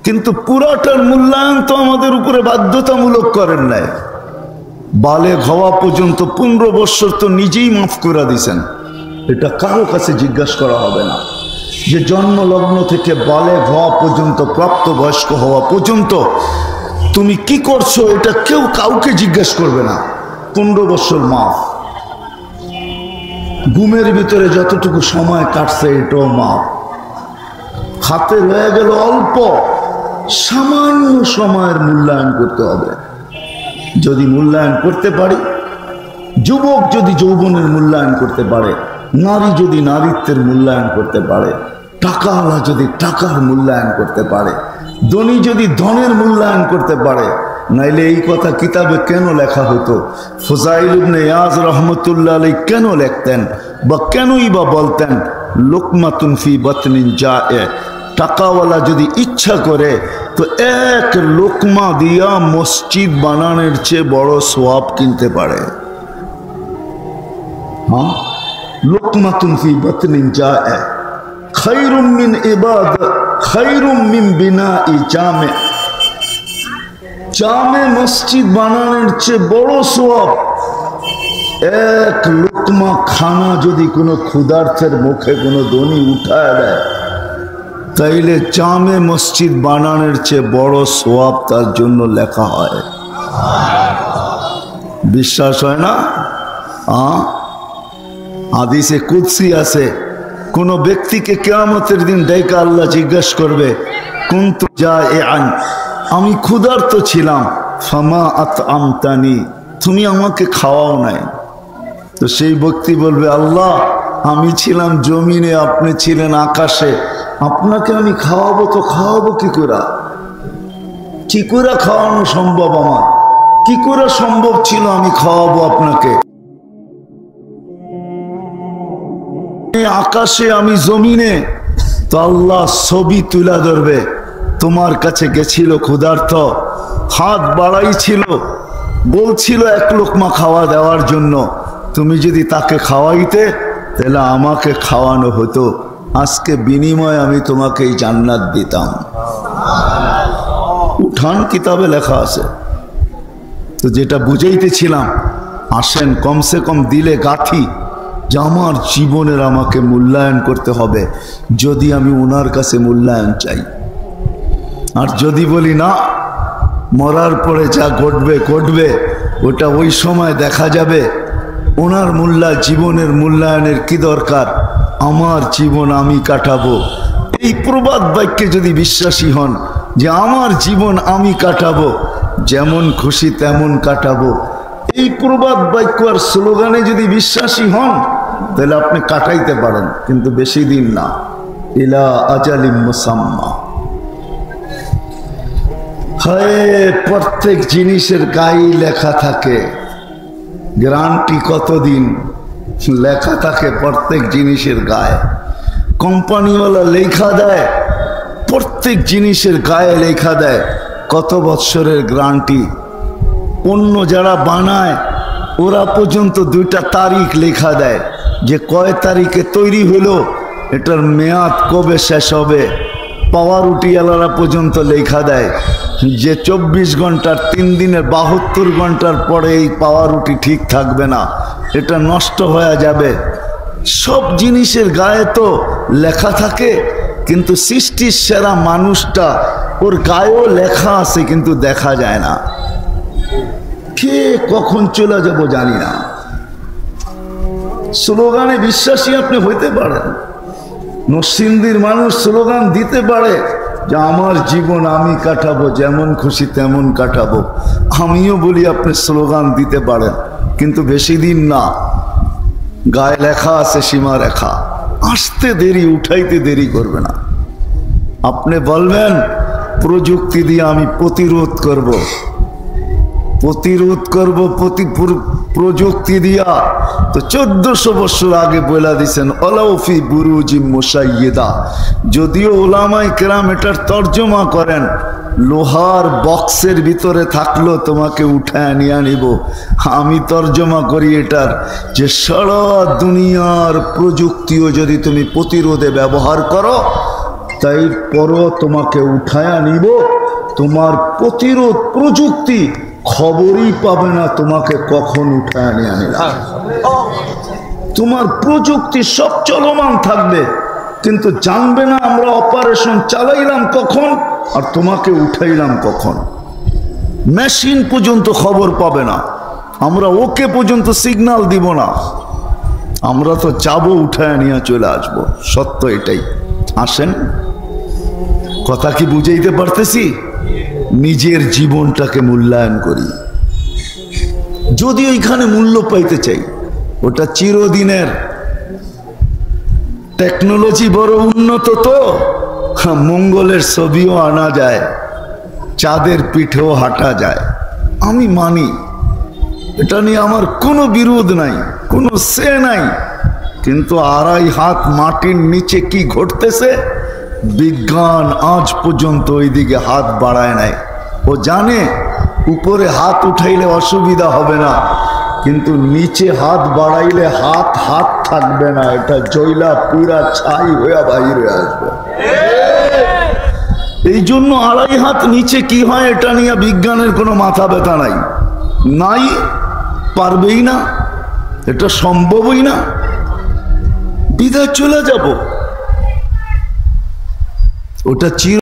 কিন্তু পুরাটার মূল্যায়ন তো আমাদের উপরে বাধ্যতামূলক করেন নাই। বালেগ হওয়া পর্যন্ত 15 বছর তো নিজেই মাফ করে দিয়েছেন। এটা কারো কাছে জিজ্ঞাসা করা হবে না যে জন্ম লগ্ন থেকে বালেগ হওয়া পর্যন্ত, প্রাপ্তবয়স্ক হওয়া পর্যন্ত তুমি কি করছো, এটা কেউ কাউকে জিজ্ঞেস করবে না। 15 বছর মাফ। ঘুমের ভিতরে যতটুকু সময় কাটছে এটাও মাফ। হাতে রয়ে গেল অল্প, সামান্য সময়ের মূল্যায়ন করতে হবে। যদি মূল্যায়ন করতে পারি, যুবক যদি যৌবনের মূল্যায়ন করতে পারে, নারী যদি নারীত্বের মূল্যায়ন করতে পারে, টাকাওয়ালা যদি টাকার মূল্যায়ন করতে পারে, ধনী যদি ধনের মূল্যায়ন করতে পারে, নাইলে এই কথা কিতাবে কেন লেখা হতো? ফুজাইল ইবনে ইয়াজ রহমতুল্লাহ আলাইহি কেন লিখতেন বা কেনই বা বলতেন লুকমাতুন ফি বাতনিন জায়ে? টাকাওয়ালা যদি ইচ্ছা করে তো এক লোকমা দিয়া মসজিদ বানানোর চেয়ে বড় সওয়াব কিনতে পারে। হ্যাঁ, লুকমাতুন ফি বাতনিন জায়ে খায়রুম মিন ইবাদত খায়রুম মিন বিনাই জামে। জামে মসজিদ বানানোর চেয়ে বড় সওয়াব। এক লোকমা খানা যদি কোনো ক্ষুধার্তের মুখে কোনো ধনী উঠায় দেয়, তাইলে জামে মসজিদ বানানোর চেয়ে বড় সওয়াব তার জন্য লেখা হয়। বিশ্বাস হয় না? হাদিসে কুদসি আছে, কোন ব্যক্তিকে কিয়ামতের দিন ডাইকা আল্লাহ জিজ্ঞাসা করবে, কুনতু জাইআন, আমি ক্ষুধার্ত ছিলাম, ফামা আতআমতানি, তুমি আমাকে খাওয়াও নাই। তো সেই ব্যক্তি বলবে, আল্লাহ আমি ছিলাম জমিনে, আপনি ছিলেন আকাশে, আপনাকে আমি খাওয়াবো তো খাওয়াবো কি করে? কি করে খাওয়ানো সম্ভব? আমার কি করে সম্ভব ছিল আমি খাওয়াবো আপনাকে? আকাশে আমি জমিনে। তো আল্লাহ ছবি তুলে ধরবে, তোমার কাছে গেছিল ক্ষুধার্ত, হাত বাড়াইছিল, বলছিল এক লোকমা খাওয়া দেওয়ার জন্য, তুমি যদি তাকে খাওয়াইতে তাহলে আমাকে খাওয়ানো হতো, আজকে বিনিময়ে আমি তোমাকে এই জান্নাত দিতাম। উঠান কিতাবে লেখা আছে। তো যেটা বুঝাইতেছিলাম, আসেন কমসে কম দিলে গাথি যে আমার জীবনের আমাকে মূল্যায়ন করতে হবে, যদি আমি ওনার কাছে মূল্যায়ন চাই। আর যদি বলি না, মরার পরে যা ঘটবে ঘটবে, ওটা ওই সময় দেখা যাবে, ওনার জীবনের মূল্যায়নের কি দরকার, আমার জীবন আমি কাটাবো। এই প্রবাদ বাক্যে যদি বিশ্বাসী হন যে আমার জীবন আমি কাটাবো, যেমন খুশি তেমন কাটাবো, এই প্রবাদ বাক্য আর স্লোগানে যদি বিশ্বাসী হন, তাহলে আপনি কাটাইতে পারেন, কিন্তু বেশি দিন না। ইলা আজালিম মুসাম্মা। হায়, প্রত্যেক জিনিসের গায়ে লেখা থাকে, গ্যারান্টি কতদিন লেখা থাকে প্রত্যেক জিনিসের গায়ে। কোম্পানিওয়ালা লেখা দেয়, প্রত্যেক জিনিসের গায়ে লেখা দেয় কত বৎসরের গ্যারান্টি। অন্য যারা বানায় ওরা পর্যন্ত 2টা তারিখ লেখা দেয়, যে কয় তারিখে তৈরি হলো, এটার মেয়াদ কবে শেষ হবে। পাওয়ারুটিওয়ালারা পর্যন্ত লেখা দেয় যে 24 ঘন্টার 3 দিনের 72 ঘন্টার পরে এই পাওয়ারুটি ঠিক থাকবে না, এটা নষ্ট হয়ে যাবে। সব জিনিসের গায়ে তো লেখা থাকে, কিন্তু সৃষ্টির সেরা মানুষটা, ওর গায়েও লেখা আছে কিন্তু দেখা যায় না। কে কখন চলে যাব জানি না। স্লোগানে বিশ্বাসী আপনি হইতে পারেন, নরসিংদীর মানুষ স্লোগান দিতে পারে যে আমার জীবন আমি কাটাবো, যেমন খুশি তেমন কাটাবো। আমিও বলি আপনি স্লোগান দিতে পারেন, কিন্তু বেশি দিন না। গায়ে লেখা আছে সীমা রেখা, আসতে দেরি, উঠাইতে দেরি করবে না। আপনি বলবেন প্রযুক্তি দিয়ে আমি প্রতিরোধ করব, প্রযুক্তি দিয়া। তো 1400 বছর আগে বলে দিছেন ওলাউফি বুরুজি মুশাইয়্যিদা। যদিও ওলামায়ে কেরাম এটার তর্জমা করেন লোহার বক্সের ভিতরে থাকলো তোমাকে উঠায় নিয়ে নিব, আমি তর্জমা করি এটার যে সারা দুনিয়ার প্রযুক্তিও যদি তুমি প্রতিরোধে ব্যবহার করো, তাই পরও তোমাকে উঠায় নিব। তোমার প্রতিরোধ প্রযুক্তি খবরই পাবে না তোমাকে কখন উঠায় নিয়ে আনিলাম। তোমার প্রযুক্তি সব চলমান থাকবে, কিন্তু জানবে না আমরা অপারেশন চালাইলাম কখন আর তোমাকে উঠাইলাম কখন। মেশিন পর্যন্ত খবর পাবে না, আমরা ওকে পর্যন্ত সিগন্যাল দিব না। আমরা তো যাবো, উঠায় নিয়ে চলে আসবো। সত্য এটাই। আসেন, কথা কি বুঝাইতে পারতেছি? নিজের জীবনটাকে মূল্যায়ন করি। যদি ওইখানে মূল্য পাইতে চাই, ওটা চিরদিনের। টেকনোলজি বড় উন্নত, তো মঙ্গলের ছবিও আনা যায়, চাঁদের পিঠেও হাঁটা যায়। আমি মানি, এটা নিয়ে আমার কোনো বিরোধ নাই, কোনো সে নাই। কিন্তু 2.5 হাত মাটির নিচে কি ঘটতেছে, বিজ্ঞান আজ পর্যন্ত ওইদিকে হাত বাড়ায় নাই। ও জানে উপরে হাত উঠাইলে অসুবিধা হবে না, কিন্তু নিচে হাত বাড়াইলে হাত হাত থাকবে না, এটা জয়লা পুরা ছাই হয়ে বাইরে আসবে। এই জন্য 2.5 হাত নিচে কি হয় এটা নিয়ে বিজ্ঞানের কোনো মাথা ব্যথা নাই, নাই, পারবেই না, এটা সম্ভবই না। বিদায় চলে যাব, ওটা চির